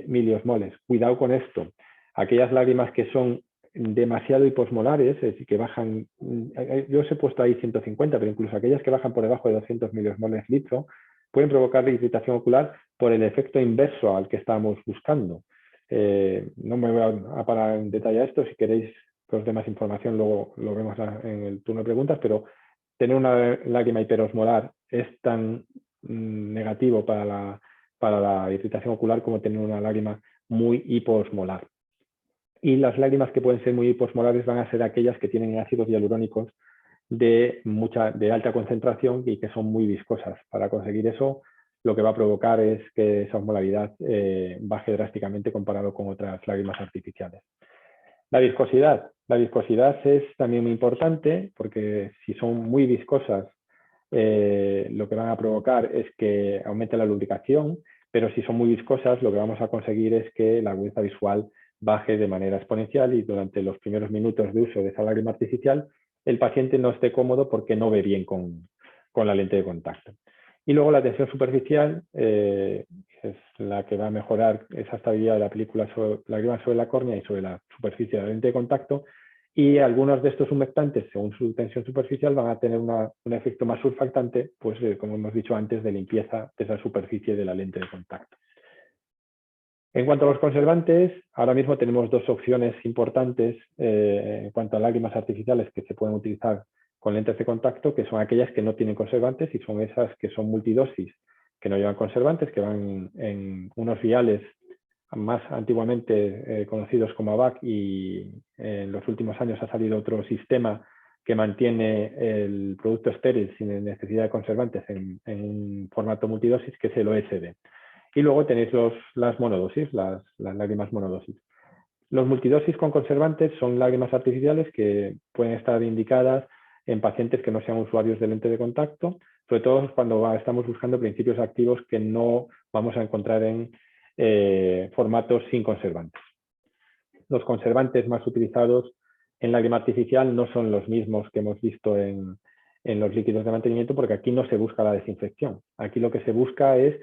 miliosmoles. Cuidado con esto. Aquellas lágrimas que son demasiado hiposmolares, es decir, que bajan, yo os he puesto ahí 150, pero incluso aquellas que bajan por debajo de 200 miliosmoles litro, pueden provocar irritación ocular por el efecto inverso al que estamos buscando. No me voy a parar en detalle a esto. Si queréis que os dé más información, luego lo vemos en el turno de preguntas, pero tener una lágrima hiperosmolar es tan negativo para la irritación ocular como tener una lágrima muy hiposmolar. Y las lágrimas que pueden ser muy hiposmolares van a ser aquellas que tienen ácidos hialurónicos de alta concentración y que son muy viscosas. Para conseguir eso, lo que va a provocar es que esa osmolaridad baje drásticamente comparado con otras lágrimas artificiales. La viscosidad. La viscosidad es también muy importante, porque si son muy viscosas, lo que van a provocar es que aumente la lubricación, pero si son muy viscosas, lo que vamos a conseguir es que la agudeza visual baje de manera exponencial, y durante los primeros minutos de uso de esa lágrima artificial el paciente no esté cómodo porque no ve bien con la lente de contacto. Y luego la tensión superficial es la que va a mejorar esa estabilidad de la película lágrima sobre la córnea y sobre la superficie de la lente de contacto, y algunos de estos humectantes, según su tensión superficial, van a tener un efecto más surfactante, pues como hemos dicho antes, de limpieza de esa superficie de la lente de contacto. En cuanto a los conservantes, ahora mismo tenemos dos opciones importantes en cuanto a lágrimas artificiales que se pueden utilizar con lentes de contacto, que son aquellas que no tienen conservantes, y son esas que son multidosis, que no llevan conservantes, que van en unos viales más antiguamente conocidos como AVAC, y en los últimos años ha salido otro sistema que mantiene el producto estéril sin necesidad de conservantes en un formato multidosis, que es el OSD. Y luego tenéis las monodosis, las lágrimas monodosis. Los multidosis con conservantes son lágrimas artificiales que pueden estar indicadas en pacientes que no sean usuarios de lente de contacto, sobre todo cuando estamos buscando principios activos que no vamos a encontrar en formatos sin conservantes. Los conservantes más utilizados en lágrima artificial no son los mismos que hemos visto en los líquidos de mantenimiento, porque aquí no se busca la desinfección. Aquí lo que se busca es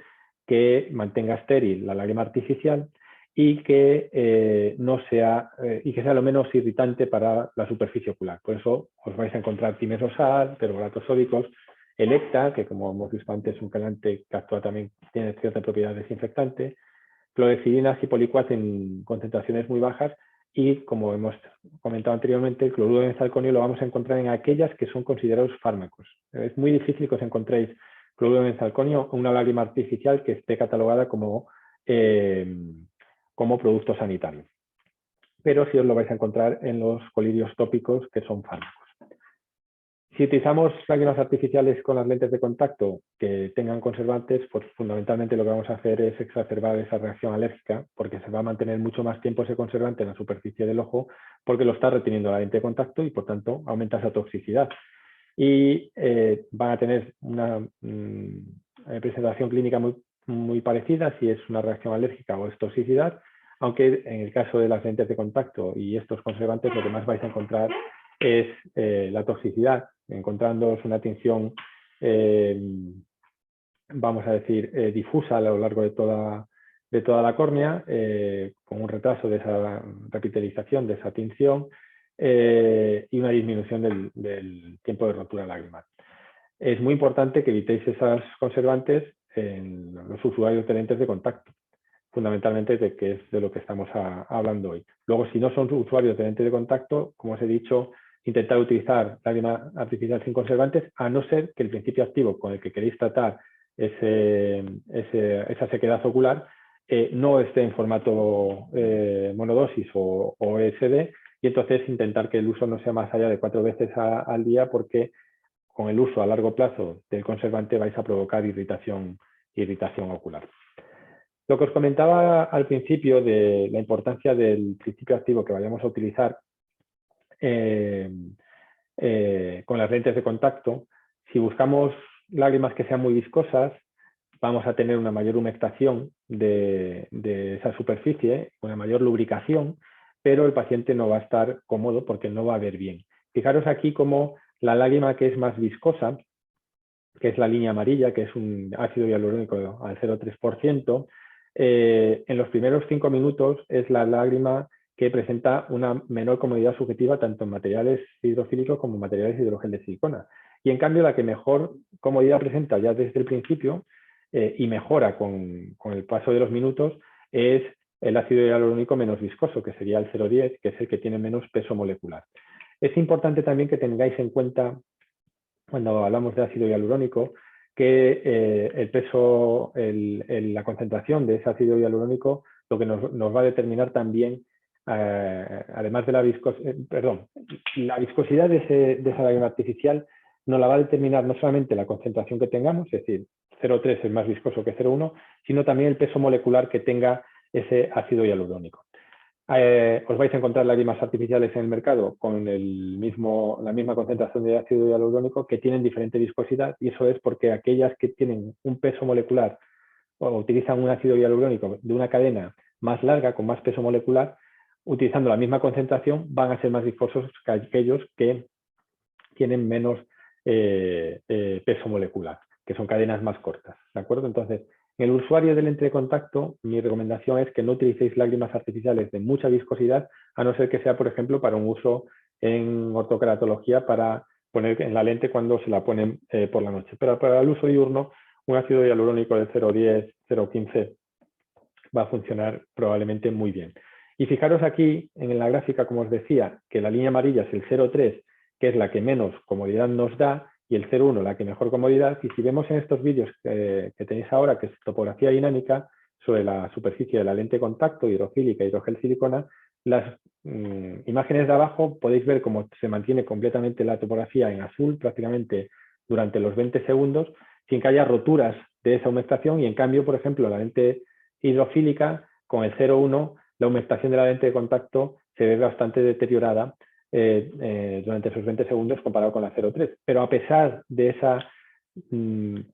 que mantenga estéril la lágrima artificial y que no sea y que sea lo menos irritante para la superficie ocular. Por eso os vais a encontrar timesosal, perboratos sódicos, Electa, que como hemos visto antes es un quelante que actúa también, tiene cierta propiedad desinfectante, clorhexidina y poliquat en concentraciones muy bajas, y como hemos comentado anteriormente, el cloruro de benzalconio lo vamos a encontrar en aquellas que son considerados fármacos. Es muy difícil que os encontréis cloruro de benzalconio, una lágrima artificial que esté catalogada como producto sanitario. Pero sí os lo vais a encontrar en los colirios tópicos, que son fármacos. Si utilizamos lágrimas artificiales con las lentes de contacto que tengan conservantes, pues fundamentalmente lo que vamos a hacer es exacerbar esa reacción alérgica, porque se va a mantener mucho más tiempo ese conservante en la superficie del ojo, porque lo está reteniendo la lente de contacto y por tanto aumenta esa toxicidad. Y van a tener una presentación clínica muy parecida si es una reacción alérgica o es toxicidad, aunque en el caso de las lentes de contacto y estos conservantes lo que más vais a encontrar es la toxicidad, encontrándoos una tinción, vamos a decir, difusa a lo largo de toda la córnea, con un retraso de esa repiterización, de esa tinción, y una disminución del tiempo de rotura lagrimal. Es muy importante que evitéis esos conservantes en los usuarios de lentes de contacto, fundamentalmente de que es de lo que estamos hablando hoy. Luego, si no son usuarios de lentes de contacto, como os he dicho, intentar utilizar lágrima artificial sin conservantes, a no ser que el principio activo con el que queréis tratar esa sequedad ocular no esté en formato monodosis o ESD, y entonces intentar que el uso no sea más allá de 4 veces al día, porque con el uso a largo plazo del conservante vais a provocar irritación ocular. Lo que os comentaba al principio de la importancia del principio activo que vayamos a utilizar con las lentes de contacto, si buscamos lágrimas que sean muy viscosas, vamos a tener una mayor humectación de esa superficie, una mayor lubricación, pero el paciente no va a estar cómodo porque no va a ver bien. Fijaros aquí como la lágrima que es más viscosa, que es la línea amarilla, que es un ácido hialurónico al 0,3%, en los primeros 5 minutos es la lágrima que presenta una menor comodidad subjetiva tanto en materiales hidrofílicos como en materiales de hidrogel de silicona. Y en cambio la que mejor comodidad presenta ya desde el principio y mejora con el paso de los minutos es el ácido hialurónico menos viscoso, que sería el 0,10, que es el que tiene menos peso molecular. Es importante también que tengáis en cuenta, cuando hablamos de ácido hialurónico, que el peso, la concentración de ese ácido hialurónico, lo que nos va a determinar también, además de la viscosidad de esa lágrima artificial, nos la va a determinar no solamente la concentración que tengamos, es decir, 0,3 es más viscoso que 0,1, sino también el peso molecular que tenga ese ácido hialurónico. Os vais a encontrar lágrimas artificiales en el mercado con la misma concentración de ácido hialurónico que tienen diferente viscosidad, y eso es porque aquellas que tienen un peso molecular o utilizan un ácido hialurónico de una cadena más larga, con más peso molecular, utilizando la misma concentración van a ser más viscosos que aquellos que tienen menos peso molecular, que son cadenas más cortas, ¿de acuerdo? Entonces, en el usuario de lente de contacto, mi recomendación es que no utilicéis lágrimas artificiales de mucha viscosidad, a no ser que sea, por ejemplo, para un uso en ortokeratología, para poner en la lente cuando se la ponen por la noche. Pero para el uso diurno, un ácido hialurónico de 0,10, 0,15 va a funcionar probablemente muy bien. Y fijaros aquí en la gráfica, como os decía, que la línea amarilla es el 0,3, que es la que menos comodidad nos da, y el 0,1 la que mejor comodidad. Y si vemos en estos vídeos que tenéis ahora, que es topografía dinámica sobre la superficie de la lente de contacto, hidrofílica, hidrogel silicona, las imágenes de abajo podéis ver cómo se mantiene completamente la topografía en azul prácticamente durante los 20 segundos, sin que haya roturas de esa humectación, y en cambio, por ejemplo, la lente hidrofílica con el 0,1, la humectación de la lente de contacto se ve bastante deteriorada durante esos 20 segundos comparado con la 0,3. Pero a pesar de esa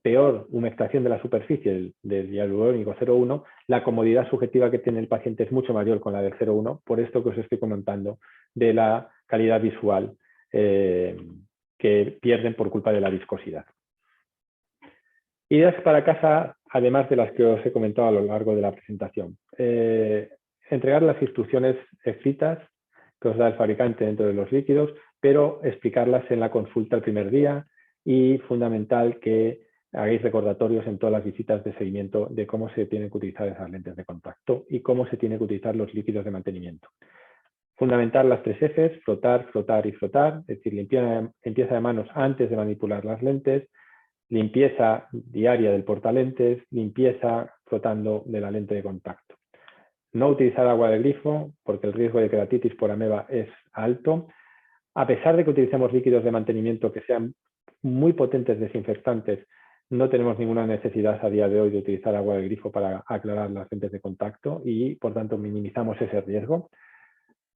peor humectación de la superficie del hialurónico 0,1, la comodidad subjetiva que tiene el paciente es mucho mayor con la del 0,1, por esto que os estoy comentando de la calidad visual que pierden por culpa de la viscosidad. Ideas para casa, además de las que os he comentado a lo largo de la presentación. Entregar las instrucciones escritas que os da el fabricante dentro de los líquidos, pero explicarlas en la consulta el primer día, y fundamental que hagáis recordatorios en todas las visitas de seguimiento de cómo se tienen que utilizar esas lentes de contacto y cómo se tienen que utilizar los líquidos de mantenimiento. Fundamental las 3 Fs, frotar, frotar y frotar, es decir, limpieza de manos antes de manipular las lentes, limpieza diaria del portalentes, limpieza flotando de la lente de contacto. No utilizar agua de grifo porque el riesgo de queratitis por ameba es alto. A pesar de que utilicemos líquidos de mantenimiento que sean muy potentes desinfectantes, no tenemos ninguna necesidad a día de hoy de utilizar agua de grifo para aclarar las lentes de contacto y, por tanto, minimizamos ese riesgo.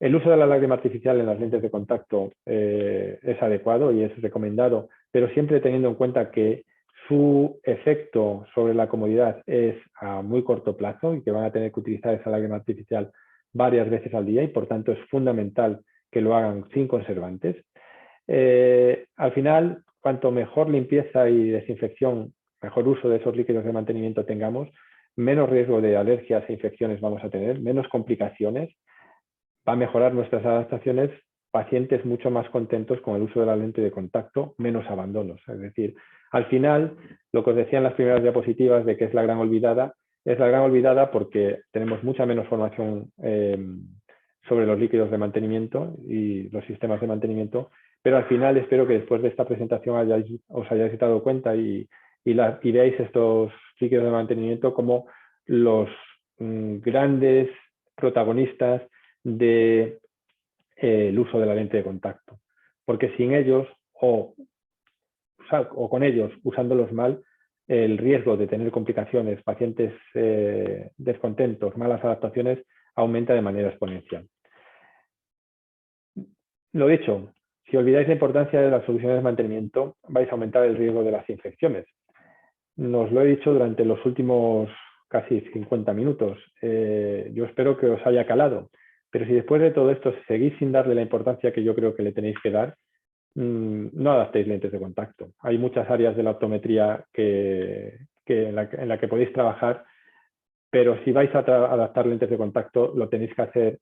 El uso de la lágrima artificial en las lentes de contacto es adecuado y es recomendado, pero siempre teniendo en cuenta que su efecto sobre la comodidad es a muy corto plazo y que van a tener que utilizar esa lágrima artificial varias veces al día y, por tanto, es fundamental que lo hagan sin conservantes. Al final, cuanto mejor limpieza y desinfección, mejor uso de esos líquidos de mantenimiento tengamos, menos riesgo de alergias e infecciones vamos a tener, menos complicaciones, va a mejorar nuestras adaptaciones, pacientes mucho más contentos con el uso de la lente de contacto, menos abandonos. Es decir, al final, lo que os decía en las primeras diapositivas de que es la gran olvidada porque tenemos mucha menos formación sobre los líquidos de mantenimiento y los sistemas de mantenimiento, pero al final espero que después de esta presentación os hayáis dado cuenta y veáis estos líquidos de mantenimiento como los grandes protagonistas del uso de la lente de contacto. Porque sin ellos o con ellos, usándolos mal, el riesgo de tener complicaciones, pacientes descontentos, malas adaptaciones, aumenta de manera exponencial. Lo dicho, si olvidáis la importancia de las soluciones de mantenimiento, vais a aumentar el riesgo de las infecciones. Nos lo he dicho durante los últimos casi 50 minutos. Yo espero que os haya calado, pero si después de todo esto seguís sin darle la importancia que yo creo que le tenéis que dar, no adaptéis lentes de contacto. Hay muchas áreas de la optometría en la que podéis trabajar, pero si vais a adaptar lentes de contacto, lo tenéis que hacer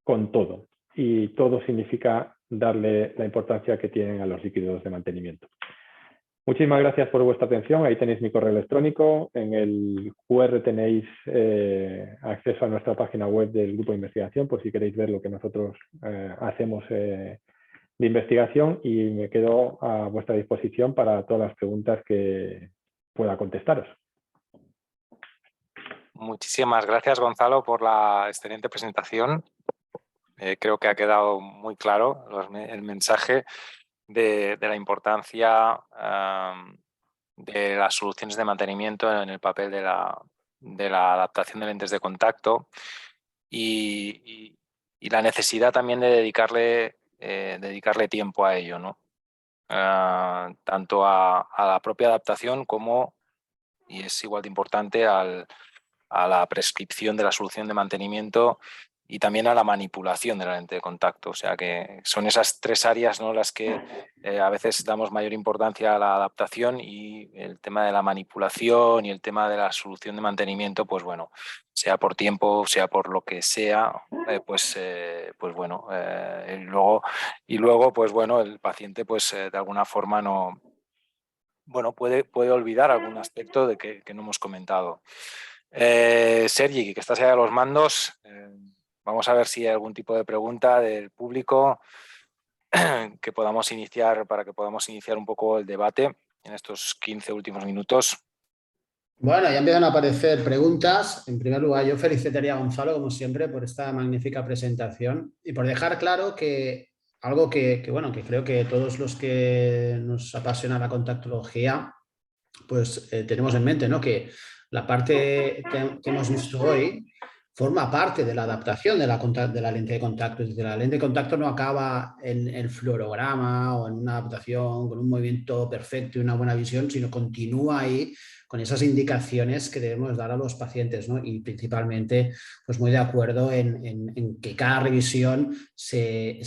con todo. Y todo significa darle la importancia que tienen a los líquidos de mantenimiento. Muchísimas gracias por vuestra atención. Ahí tenéis mi correo electrónico. En el QR tenéis acceso a nuestra página web del grupo de investigación, por si queréis ver lo que nosotros hacemos de investigación, y me quedo a vuestra disposición para todas las preguntas que pueda contestaros. Muchísimas gracias, Gonzalo, por la excelente presentación. Creo que ha quedado muy claro el mensaje de la importancia de las soluciones de mantenimiento en el papel de la adaptación de lentes de contacto y la necesidad también de dedicarle tiempo a ello, ¿no? Tanto a la propia adaptación como, y es igual de importante, a la prescripción de la solución de mantenimiento y también a la manipulación de la lente de contacto. O sea que son esas tres áreas, ¿no?, las que a veces damos mayor importancia a la adaptación, y el tema de la manipulación y el tema de la solución de mantenimiento, pues bueno, sea por tiempo, sea por lo que sea, pues bueno, y luego pues bueno, el paciente pues de alguna forma no, bueno, puede olvidar algún aspecto de que no hemos comentado. Sergi, que estás allá a los mandos, vamos a ver si hay algún tipo de pregunta del público que podamos iniciar, para que podamos iniciar un poco el debate en estos 15 últimos minutos. Bueno, ya empiezan a aparecer preguntas. En primer lugar, yo felicitaría a Gonzalo, como siempre, por esta magnífica presentación y por dejar claro que algo que creo que todos los que nos apasiona la contactología, pues tenemos en mente, ¿no? Que la parte que hemos visto hoy forma parte de la adaptación de la lente de contacto. Es decir, la lente de contacto no acaba en el fluorograma o en una adaptación con un movimiento perfecto y una buena visión, sino continúa ahí con esas indicaciones que debemos dar a los pacientes, ¿no? Y principalmente, pues muy de acuerdo en que cada revisión se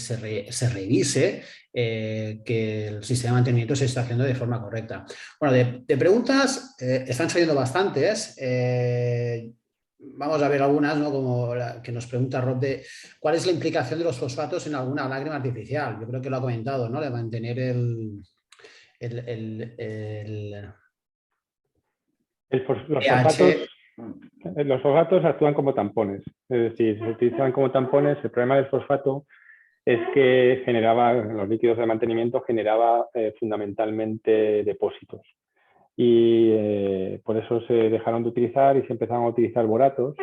revise, que el sistema de mantenimiento se está haciendo de forma correcta. Bueno, de preguntas están saliendo bastantes. Vamos a ver algunas, ¿no? Como la que nos pregunta Rob, de cuál es la implicación de los fosfatos en alguna lágrima artificial. Yo creo que lo ha comentado, ¿no? De mantener los fosfatos actúan como tampones. Es decir, se utilizan como tampones. El problema del fosfato es que los líquidos de mantenimiento generaba fundamentalmente depósitos. y por eso se dejaron de utilizar y se empezaron a utilizar boratos.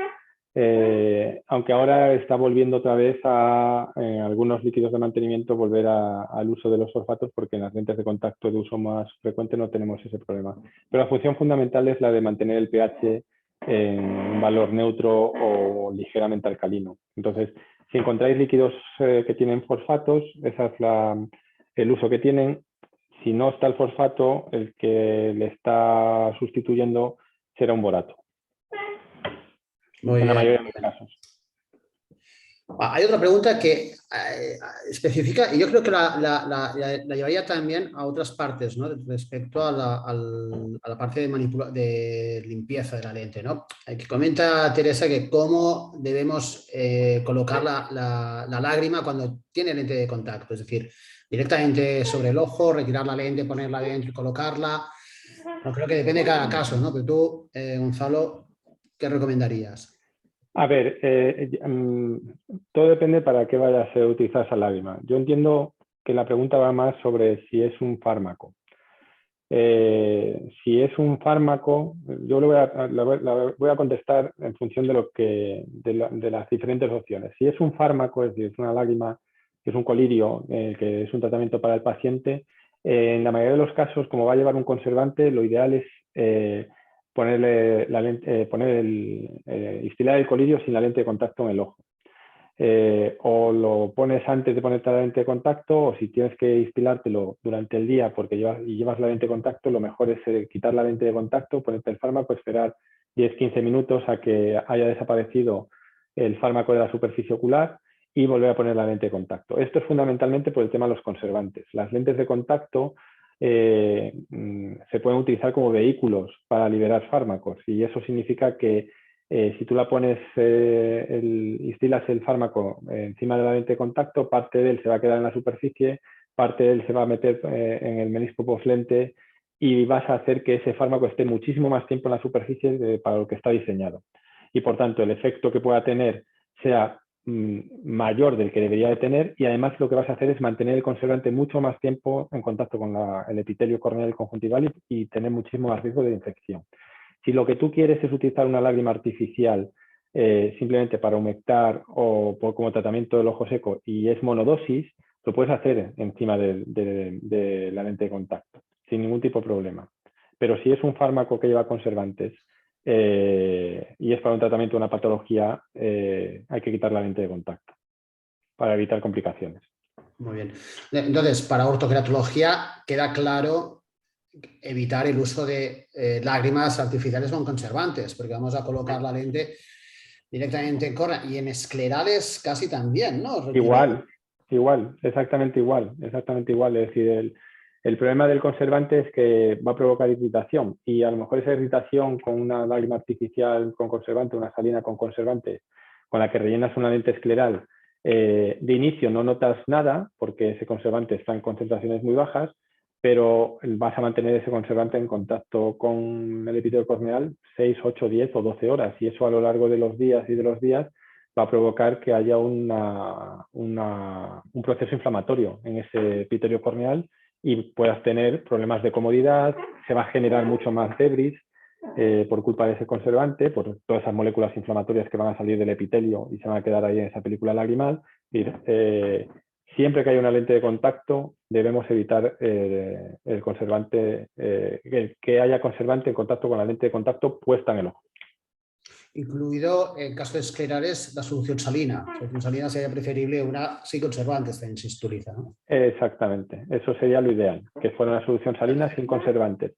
Aunque ahora está volviendo otra vez a algunos líquidos de mantenimiento volver al uso de los sulfatos, porque en las lentes de contacto de uso más frecuente no tenemos ese problema. Pero la función fundamental es la de mantener el pH en un valor neutro o ligeramente alcalino. Entonces, si encontráis líquidos que tienen fosfatos, ese es el uso que tienen. Si no está el fosfato, el que le está sustituyendo será un borato. Muy en la bien. mayoría de los casos. Hay otra pregunta que especifica, y yo creo que la llevaría también a otras partes, ¿no? Respecto a la parte de limpieza de la lente, ¿no? Que comenta Teresa que cómo debemos colocar la lágrima cuando tiene lente de contacto, es decir, directamente sobre el ojo, retirar la lente, ponerla dentro y colocarla. No, creo que depende de cada caso, ¿no? Pero tú, Gonzalo, ¿qué recomendarías? A ver, todo depende para qué vaya a ser utilizada esa lágrima. Yo entiendo que la pregunta va más sobre si es un fármaco. Si es un fármaco, yo la voy a contestar en función de las diferentes opciones. Si es un fármaco, es decir, es una lágrima, que es un colirio, que es un tratamiento para el paciente, en la mayoría de los casos, como va a llevar un conservante, lo ideal es instilar el colirio sin la lente de contacto en el ojo. O lo pones antes de ponerte la lente de contacto, o si tienes que inspilártelo durante el día porque llevas la lente de contacto, lo mejor es quitar la lente de contacto, ponerte el fármaco, esperar 10-15 minutos a que haya desaparecido el fármaco de la superficie ocular y volver a poner la lente de contacto. Esto es fundamentalmente por el tema de los conservantes. Las lentes de contacto se pueden utilizar como vehículos para liberar fármacos, y eso significa que si tú la pones, instilas el fármaco encima de la lente de contacto, parte de él se va a quedar en la superficie, parte de él se va a meter en el menisco postlente y vas a hacer que ese fármaco esté muchísimo más tiempo en la superficie para lo que está diseñado. Y por tanto, el efecto que pueda tener sea mayor del que debería de tener, y además lo que vas a hacer es mantener el conservante mucho más tiempo en contacto con el epitelio corneal y conjuntival y tener muchísimo más riesgo de infección. Si lo que tú quieres es utilizar una lágrima artificial simplemente para humectar o como tratamiento del ojo seco y es monodosis, lo puedes hacer encima de la lente de contacto, sin ningún tipo de problema. Pero si es un fármaco que lleva conservantes y es para un tratamiento de una patología, hay que quitar la lente de contacto para evitar complicaciones. Muy bien. Entonces, para ortoqueratología queda claro evitar el uso de lágrimas artificiales con conservantes, porque vamos a colocar la lente directamente en córnea y en esclerales casi también, ¿no? Igual, exactamente igual. Es decir, el problema del conservante es que va a provocar irritación, y a lo mejor esa irritación con una lágrima artificial con conservante, una salina con conservante, con la que rellenas una lente escleral, de inicio no notas nada porque ese conservante está en concentraciones muy bajas, pero vas a mantener ese conservante en contacto con el epitelio corneal 6, 8, 10 o 12 horas, y eso a lo largo de los días va a provocar que haya un proceso inflamatorio en ese epitelio corneal y puedas tener problemas de comodidad. Se va a generar mucho más debris por culpa de ese conservante, por todas esas moléculas inflamatorias que van a salir del epitelio y se van a quedar ahí en esa película lagrimal. Siempre que haya una lente de contacto debemos evitar el conservante, que haya conservante en contacto con la lente de contacto puesta en el ojo. Incluido en caso de esclerales la solución salina. La solución salina sería preferible una sin conservantes, también se utiliza, ¿no? Exactamente, eso sería lo ideal, que fuera una solución salina sin conservantes.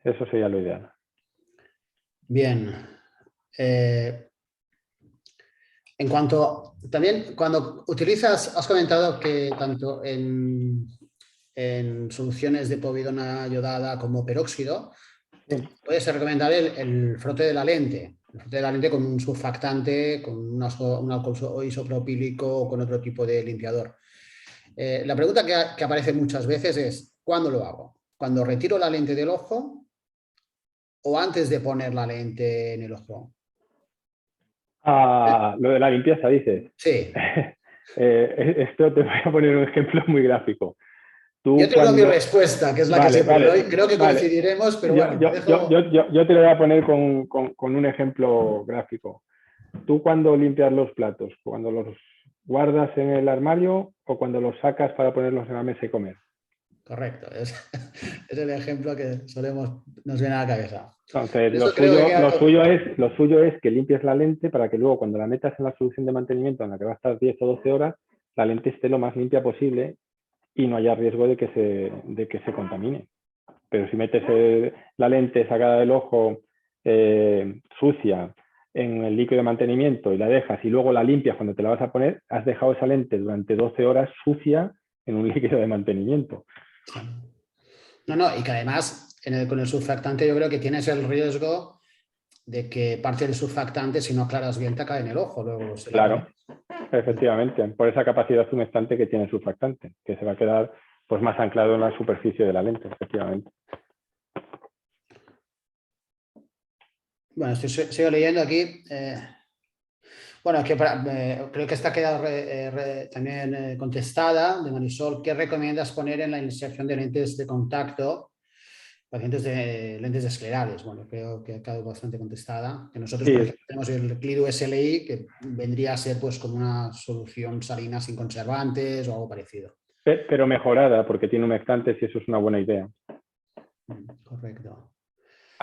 Eso sería lo ideal. Bien. En cuanto, también cuando utilizas, has comentado que tanto en soluciones de povidona yodada como peróxido, Sí. puede ser recomendable el frote de la lente. El frote de la lente con un surfactante, con un alcohol isopropílico o con otro tipo de limpiador. La pregunta que aparece muchas veces es, ¿cuándo lo hago? ¿Cuando retiro la lente del ojo o antes de poner la lente en el ojo? Lo de la limpieza, dices. Sí. Esto te voy a poner un ejemplo muy gráfico. Yo tengo mi respuesta, que es la que siempre doy. Creo que coincidiremos, pero bueno. Yo te lo voy a poner con un ejemplo gráfico. Tú cuando limpias los platos, cuando los guardas en el armario o cuando los sacas para ponerlos en la mesa y comer. Correcto, es el ejemplo que nos viene a la cabeza. Entonces, lo suyo es que limpies la lente para que luego cuando la metas en la solución de mantenimiento en la que va a estar 10 o 12 horas, la lente esté lo más limpia posible y no haya riesgo de que se contamine. Pero si metes la lente sacada del ojo sucia en el líquido de mantenimiento y la dejas y luego la limpias cuando te la vas a poner, has dejado esa lente durante 12 horas sucia en un líquido de mantenimiento. No, y que además con el surfactante yo creo que tienes el riesgo de que parte del surfactante, si no aclaras bien, te cae en el ojo. Luego claro, efectivamente, por esa capacidad humectante que tiene el surfactante, que se va a quedar pues más anclado en la superficie de la lente, efectivamente. Bueno, sigo leyendo aquí. Bueno, creo que esta queda también contestada de Marisol. ¿Qué recomiendas poner en la iniciación de lentes de contacto? Pacientes de lentes esclerales. Bueno, creo que ha quedado bastante contestada. Que nosotros, Sí. por ejemplo, tenemos el Clido SLI, que vendría a ser pues como una solución salina sin conservantes o algo parecido. Pero mejorada, porque tiene humectantes y eso es una buena idea. Correcto.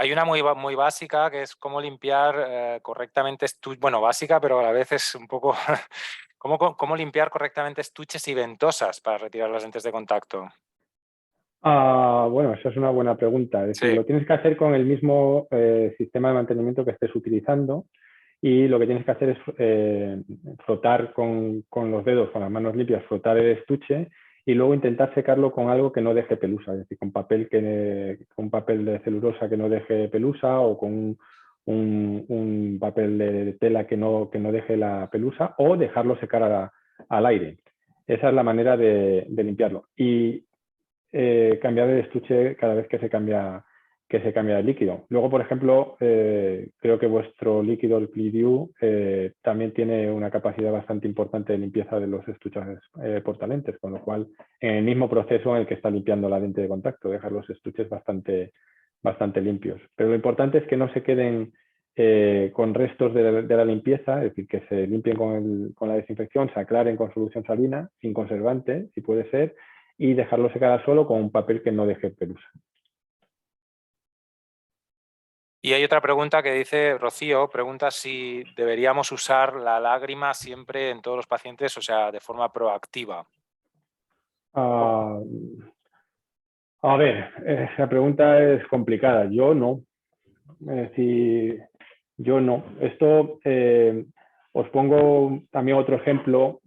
Hay una muy básica que es cómo limpiar correctamente estuches. Bueno, básica, pero a la vez es un poco cómo limpiar correctamente estuches y ventosas para retirar las lentes de contacto. Bueno, esa es una buena pregunta. Es decir, Sí. lo tienes que hacer con el mismo sistema de mantenimiento que estés utilizando y lo que tienes que hacer es frotar con los dedos, con las manos limpias, frotar el estuche y luego intentar secarlo con algo que no deje pelusa, es decir, con papel de celulosa que no deje pelusa o con un papel de tela que no deje la pelusa o dejarlo secar al aire. Esa es la manera de limpiarlo. Y cambiar el estuche cada vez que se cambia el líquido. Luego, por ejemplo, creo que vuestro líquido, el Clidew, también tiene una capacidad bastante importante de limpieza de los estuches portalentes, con lo cual, en el mismo proceso en el que está limpiando la lente de contacto, dejar los estuches bastante limpios. Pero lo importante es que no se queden con restos de la limpieza, es decir, que se limpien con la desinfección, se aclaren con solución salina, sin conservante, si puede ser, y dejarlo secar solo con un papel que no deje pelusa. Y hay otra pregunta que dice, Rocío, pregunta si deberíamos usar la lágrima siempre en todos los pacientes, o sea, de forma proactiva. A ver, esa pregunta es complicada. Yo no. Es decir, yo no. Esto os pongo también otro ejemplo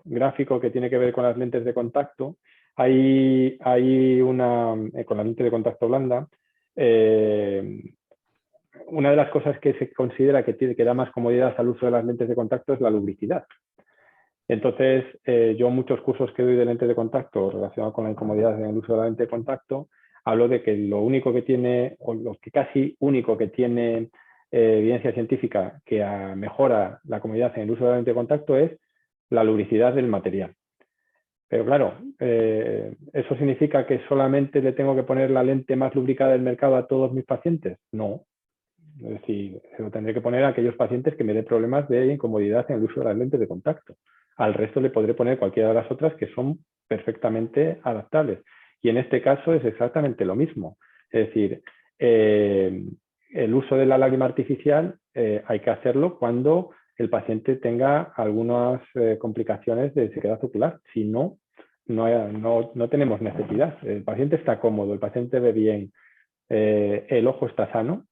gráfico que tiene que ver con las lentes de contacto. Hay una, con la lente de contacto blanda, una de las cosas que se considera que da más comodidad al uso de las lentes de contacto es la lubricidad. Entonces, yo muchos cursos que doy de lentes de contacto relacionados con la incomodidad en el uso de la lente de contacto, hablo de que lo único que tiene, o lo que casi único que tiene evidencia científica que mejora la comodidad en el uso de la lente de contacto es la lubricidad del material. Pero claro, ¿eso significa que solamente le tengo que poner la lente más lubricada del mercado a todos mis pacientes? No. Es decir, se lo tendré que poner a aquellos pacientes que me den problemas de incomodidad en el uso de las lentes de contacto. Al resto le podré poner cualquiera de las otras que son perfectamente adaptables. Y en este caso es exactamente lo mismo. Es decir, el uso de la lágrima artificial hay que hacerlo cuando el paciente tenga algunas complicaciones de sequedad ocular. Si no, no tenemos necesidad. El paciente está cómodo, el paciente ve bien, el ojo está sano.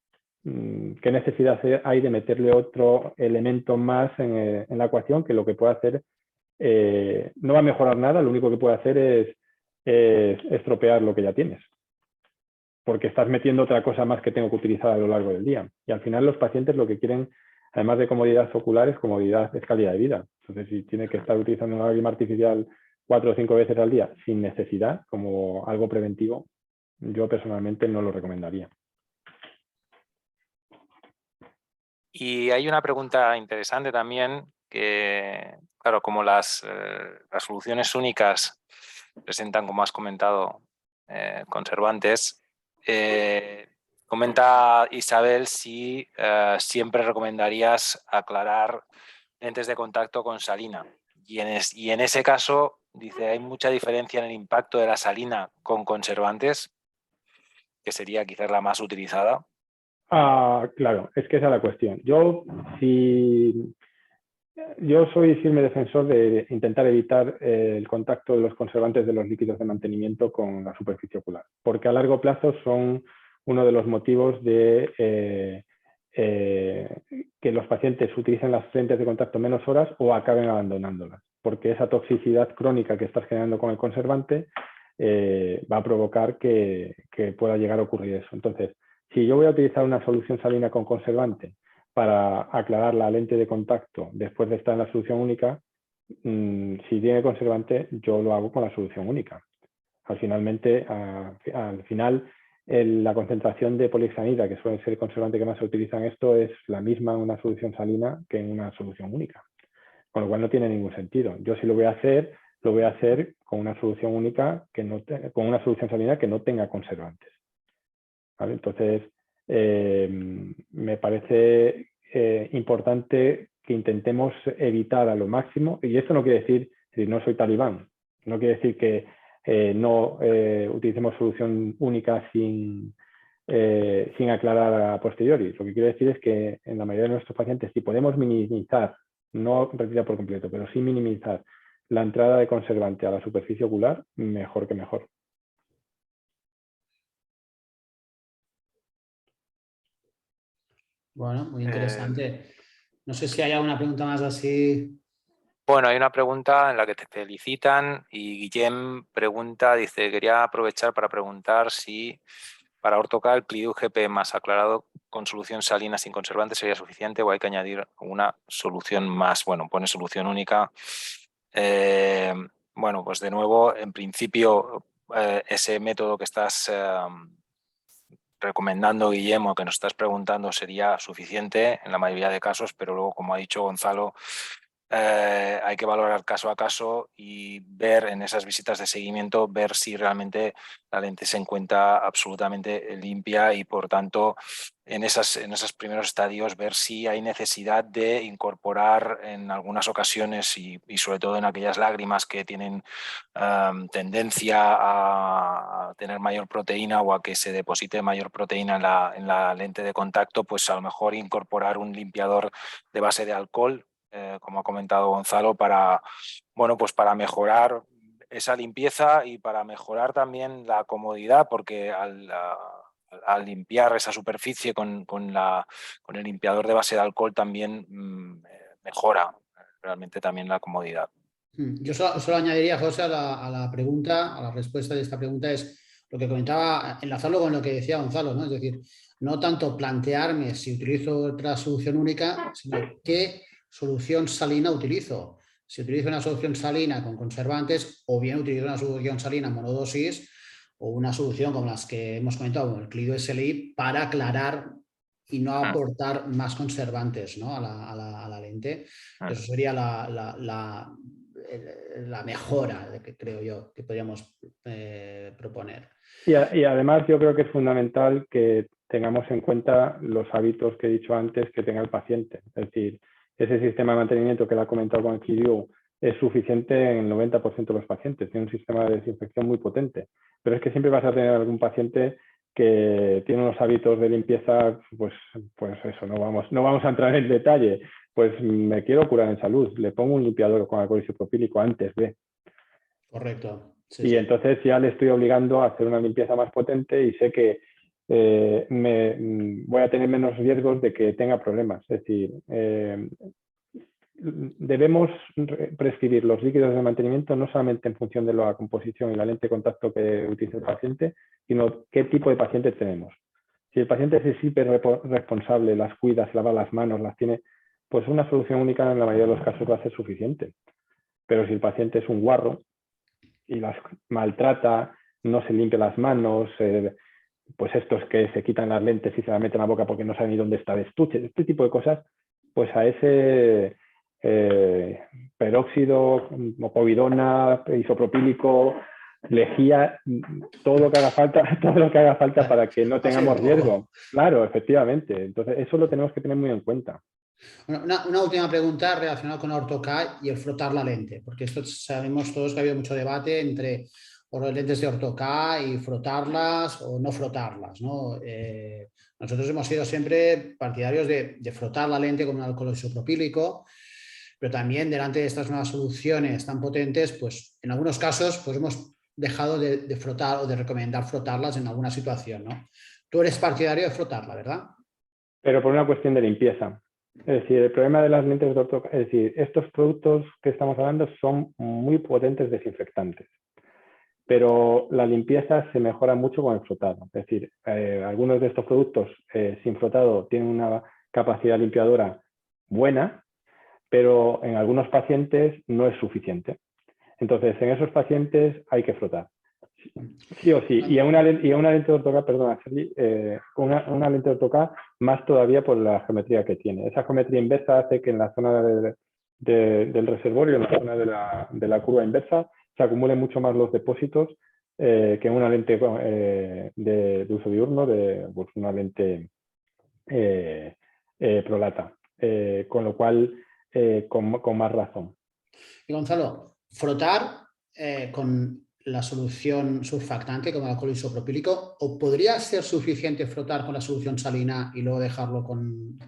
¿Qué necesidad hay de meterle otro elemento más en la ecuación que lo que puede hacer no va a mejorar nada, lo único que puede hacer es estropear lo que ya tienes? Porque estás metiendo otra cosa más que tengo que utilizar a lo largo del día. Y al final los pacientes lo que quieren, además de comodidad ocular, es comodidad, es calidad de vida. Entonces, si tiene que estar utilizando una lágrima artificial 4 o 5 veces al día sin necesidad, como algo preventivo, yo personalmente no lo recomendaría. Y hay una pregunta interesante también que, claro, como las soluciones únicas presentan, como has comentado, conservantes. Comenta Isabel si siempre recomendarías aclarar lentes de contacto con salina. Y en ese caso, dice, hay mucha diferencia en el impacto de la salina con conservantes, que sería quizás la más utilizada. Claro, es que esa es la cuestión. Yo soy firme defensor de intentar evitar el contacto de los conservantes de los líquidos de mantenimiento con la superficie ocular, porque a largo plazo son uno de los motivos de que los pacientes utilicen las lentes de contacto menos horas o acaben abandonándolas, porque esa toxicidad crónica que estás generando con el conservante va a provocar que pueda llegar a ocurrir eso. Entonces, si yo voy a utilizar una solución salina con conservante para aclarar la lente de contacto después de estar en la solución única, si tiene conservante, yo lo hago con la solución única. Al final, la concentración de polihexanida, que suele ser el conservante que más se utiliza en esto, es la misma en una solución salina que en una solución única. Con lo cual no tiene ningún sentido. Yo si lo voy a hacer con una solución única, con una solución salina que no tenga conservantes. ¿Vale? Entonces, me parece importante que intentemos evitar a lo máximo, y esto no quiere decir, no soy talibán, no quiere decir que no utilicemos solución única sin aclarar a posteriori. Lo que quiero decir es que en la mayoría de nuestros pacientes, si podemos minimizar, no retirar por completo, pero sí minimizar la entrada de conservante a la superficie ocular, mejor que mejor. Bueno, muy interesante. No sé si hay alguna pregunta más así. Bueno, hay una pregunta en la que te felicitan y Guillem pregunta, dice, quería aprovechar para preguntar si para ortocar el Clio GP más aclarado con solución salina sin conservante sería suficiente o hay que añadir una solución más. Bueno, pone solución única. Bueno, pues de nuevo, en principio, ese método que estás recomendando, Guillermo, que nos estás preguntando, sería suficiente en la mayoría de casos, pero luego, como ha dicho Gonzalo, hay que valorar caso a caso y ver en esas visitas de seguimiento, ver si realmente la lente se encuentra absolutamente limpia y, por tanto, en esos primeros estadios, ver si hay necesidad de incorporar en algunas ocasiones y sobre todo en aquellas lágrimas que tienen tendencia a tener mayor proteína o a que se deposite mayor proteína en la lente de contacto, pues a lo mejor incorporar un limpiador de base de alcohol, como ha comentado Gonzalo, para mejorar esa limpieza y para mejorar también la comodidad, porque al limpiar esa superficie con el limpiador de base de alcohol también mejora realmente también la comodidad. Yo solo añadiría, José, a la pregunta, a la respuesta de esta pregunta, es lo que comentaba, enlazarlo con lo que decía Gonzalo, ¿no? Es decir, no tanto plantearme si utilizo otra solución única, sino qué solución salina utilizo. Si utilizo una solución salina con conservantes o bien utilizo una solución salina monodosis o una solución como las que hemos comentado, como el Clio SLI, para aclarar y no aportar más conservantes, ¿no? a la lente. Eso sería la mejora que creo yo que podríamos proponer. Y además yo creo que es fundamental que tengamos en cuenta los hábitos que he dicho antes que tenga el paciente. Es decir, ese sistema de mantenimiento que le ha comentado con el Clio es suficiente en el 90% de los pacientes. Tiene un sistema de desinfección muy potente. Pero es que siempre vas a tener algún paciente que tiene unos hábitos de limpieza, pues eso, no vamos a entrar en detalle. Pues me quiero curar en salud, le pongo un limpiador con alcohol isopropílico antes de. Correcto. Sí, y sí. entonces ya le estoy obligando a hacer una limpieza más potente y sé que voy a tener menos riesgos de que tenga problemas. Es decir, debemos prescribir los líquidos de mantenimiento no solamente en función de la composición y la lente de contacto que utiliza el paciente, sino qué tipo de paciente tenemos. Si el paciente es hiper responsable, las cuida, se lava las manos, las tiene, pues una solución única en la mayoría de los casos va a ser suficiente. Pero si el paciente es un guarro y las maltrata, no se limpia las manos, pues estos que se quitan las lentes y se las meten a la boca porque no saben ni dónde está el estuche, este tipo de cosas, pues a ese peróxido o povidona, isopropílico, lejía, todo lo que haga falta, todo lo que haga falta para que no tengamos riesgo. Claro, efectivamente. Entonces, eso lo tenemos que tener muy en cuenta. Bueno, una última pregunta relacionada con AutoCAD y el frotar la lente, porque esto sabemos todos que ha habido mucho debate entre lentes de AutoCAD y frotarlas o no frotarlas, ¿no? Nosotros hemos sido siempre partidarios de frotar la lente con un alcohol isopropílico, pero también delante de estas nuevas soluciones tan potentes, pues en algunos casos pues hemos dejado de frotar o de recomendar frotarlas en alguna situación, ¿no? Tú eres partidario de frotarla, ¿verdad? Pero por una cuestión de limpieza. Es decir, el problema de las lentes de AutoCAD, es decir, estos productos que estamos hablando son muy potentes desinfectantes, pero la limpieza se mejora mucho con el frotado. Es decir, algunos de estos productos sin frotado tienen una capacidad limpiadora buena, pero en algunos pacientes no es suficiente. Entonces, en esos pacientes hay que frotar. Sí o sí. Y a una lente de AutoCAD, perdona, Sergi, una lente de AutoCAD más todavía por la geometría que tiene. Esa geometría inversa hace que en la zona del reservorio, en la zona de la curva inversa, se acumulen mucho más los depósitos que en una lente de uso diurno, pues una lente prolata. Con lo cual, con más razón. Y Gonzalo, frotar con la solución surfactante como el alcohol isopropílico, ¿o podría ser suficiente frotar con la solución salina y luego dejarlo con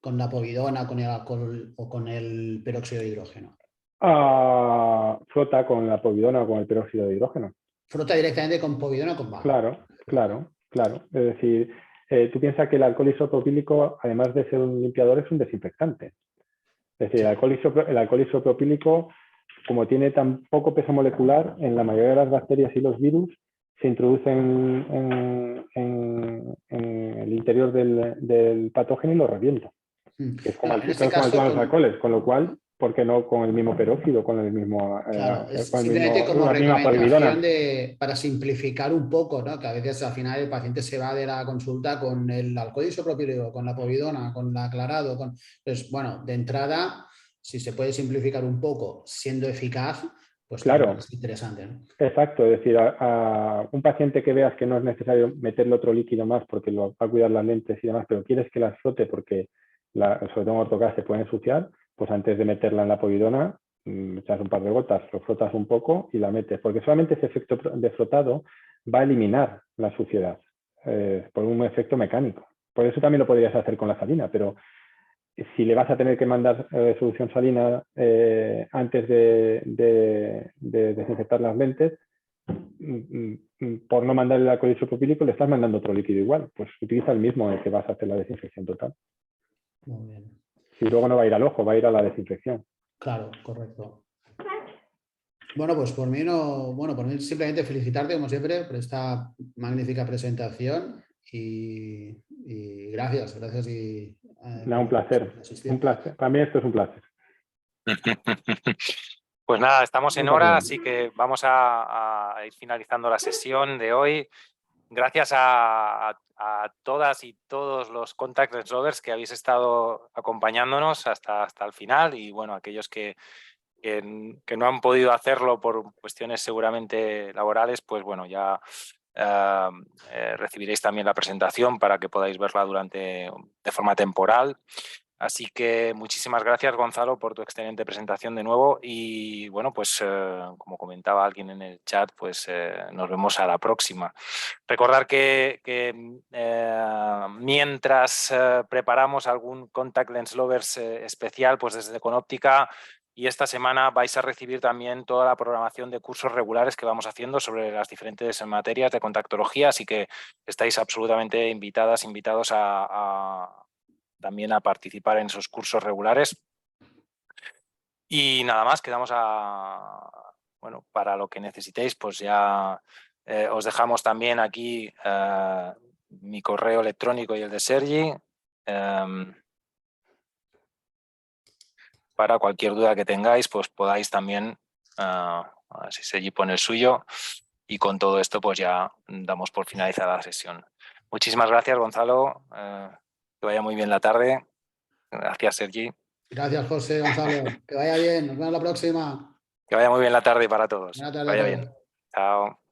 la povidona, con el alcohol o con el peróxido de hidrógeno? Frota con la povidona o con el peróxido de hidrógeno. Frota directamente con povidona o con baja. Claro. Es decir, tú piensas que el alcohol isopropílico, además de ser un limpiador, es un desinfectante. Es decir, el alcohol isopropílico, como tiene tan poco peso molecular, en la mayoría de las bacterias y los virus se introducen en el interior del patógeno y lo revienta. Es como, en este caso, actúan los alcoholes, con lo cual, ¿por qué no con el mismo peróxido, con el mismo... Claro, es con simplemente como la misma recomendación povidona? para simplificar un poco, ¿no? Que a veces al final el paciente se va de la consulta con el alcohol isopropílico, con la povidona, con el aclarado. Entonces, bueno, de entrada, si se puede simplificar un poco siendo eficaz, pues Claro, es interesante, ¿no? exacto. Es decir, a un paciente que veas que no es necesario meterle otro líquido más porque lo va a cuidar las lentes y demás, pero quieres que las frote porque, sobre todo en AutoCAD, se pueden ensuciar, pues antes de meterla en la povidona, echas un par de gotas, lo frotas un poco y la metes, porque solamente ese efecto de frotado va a eliminar la suciedad por un efecto mecánico. Por eso también lo podrías hacer con la salina, pero si le vas a tener que mandar solución salina antes de desinfectar las lentes, por no mandar el alcohol isopropílico, le estás mandando otro líquido igual. Pues utiliza el mismo en el que vas a hacer la desinfección total. Muy bien. Y luego no va a ir al ojo, va a ir a la desinfección. Claro, correcto. Bueno, pues por mí simplemente felicitarte como siempre por esta magnífica presentación y gracias. No, un placer. Un placer. Para mí esto es un placer. Pues nada, estamos en hora, así que vamos a ir finalizando la sesión de hoy. Gracias a todas y todos los Contact Lens Lovers que habéis estado acompañándonos hasta el final y bueno, aquellos que no han podido hacerlo por cuestiones seguramente laborales, pues bueno, ya recibiréis también la presentación para que podáis verla de forma temporal. Así que muchísimas gracias, Gonzalo, por tu excelente presentación de nuevo y bueno, pues como comentaba alguien en el chat, pues nos vemos a la próxima. Recordar que mientras preparamos algún Contact Lens Lovers especial, pues desde Conóptica, y esta semana vais a recibir también toda la programación de cursos regulares que vamos haciendo sobre las diferentes materias de contactología, así que estáis absolutamente invitados también a participar en esos cursos regulares. Y nada más, quedamos bueno, para lo que necesitéis, pues ya os dejamos también aquí mi correo electrónico y el de Sergi. Para cualquier duda que tengáis, pues podáis también, a ver si Sergi pone el suyo, y con todo esto pues ya damos por finalizada la sesión. Muchísimas gracias, Gonzalo, que vaya muy bien la tarde. Gracias, Sergi. Gracias, José, Gonzalo. Que vaya bien. Nos vemos la próxima. Que vaya muy bien la tarde para todos. Buena tarde a Vaya todos. bien. Chao.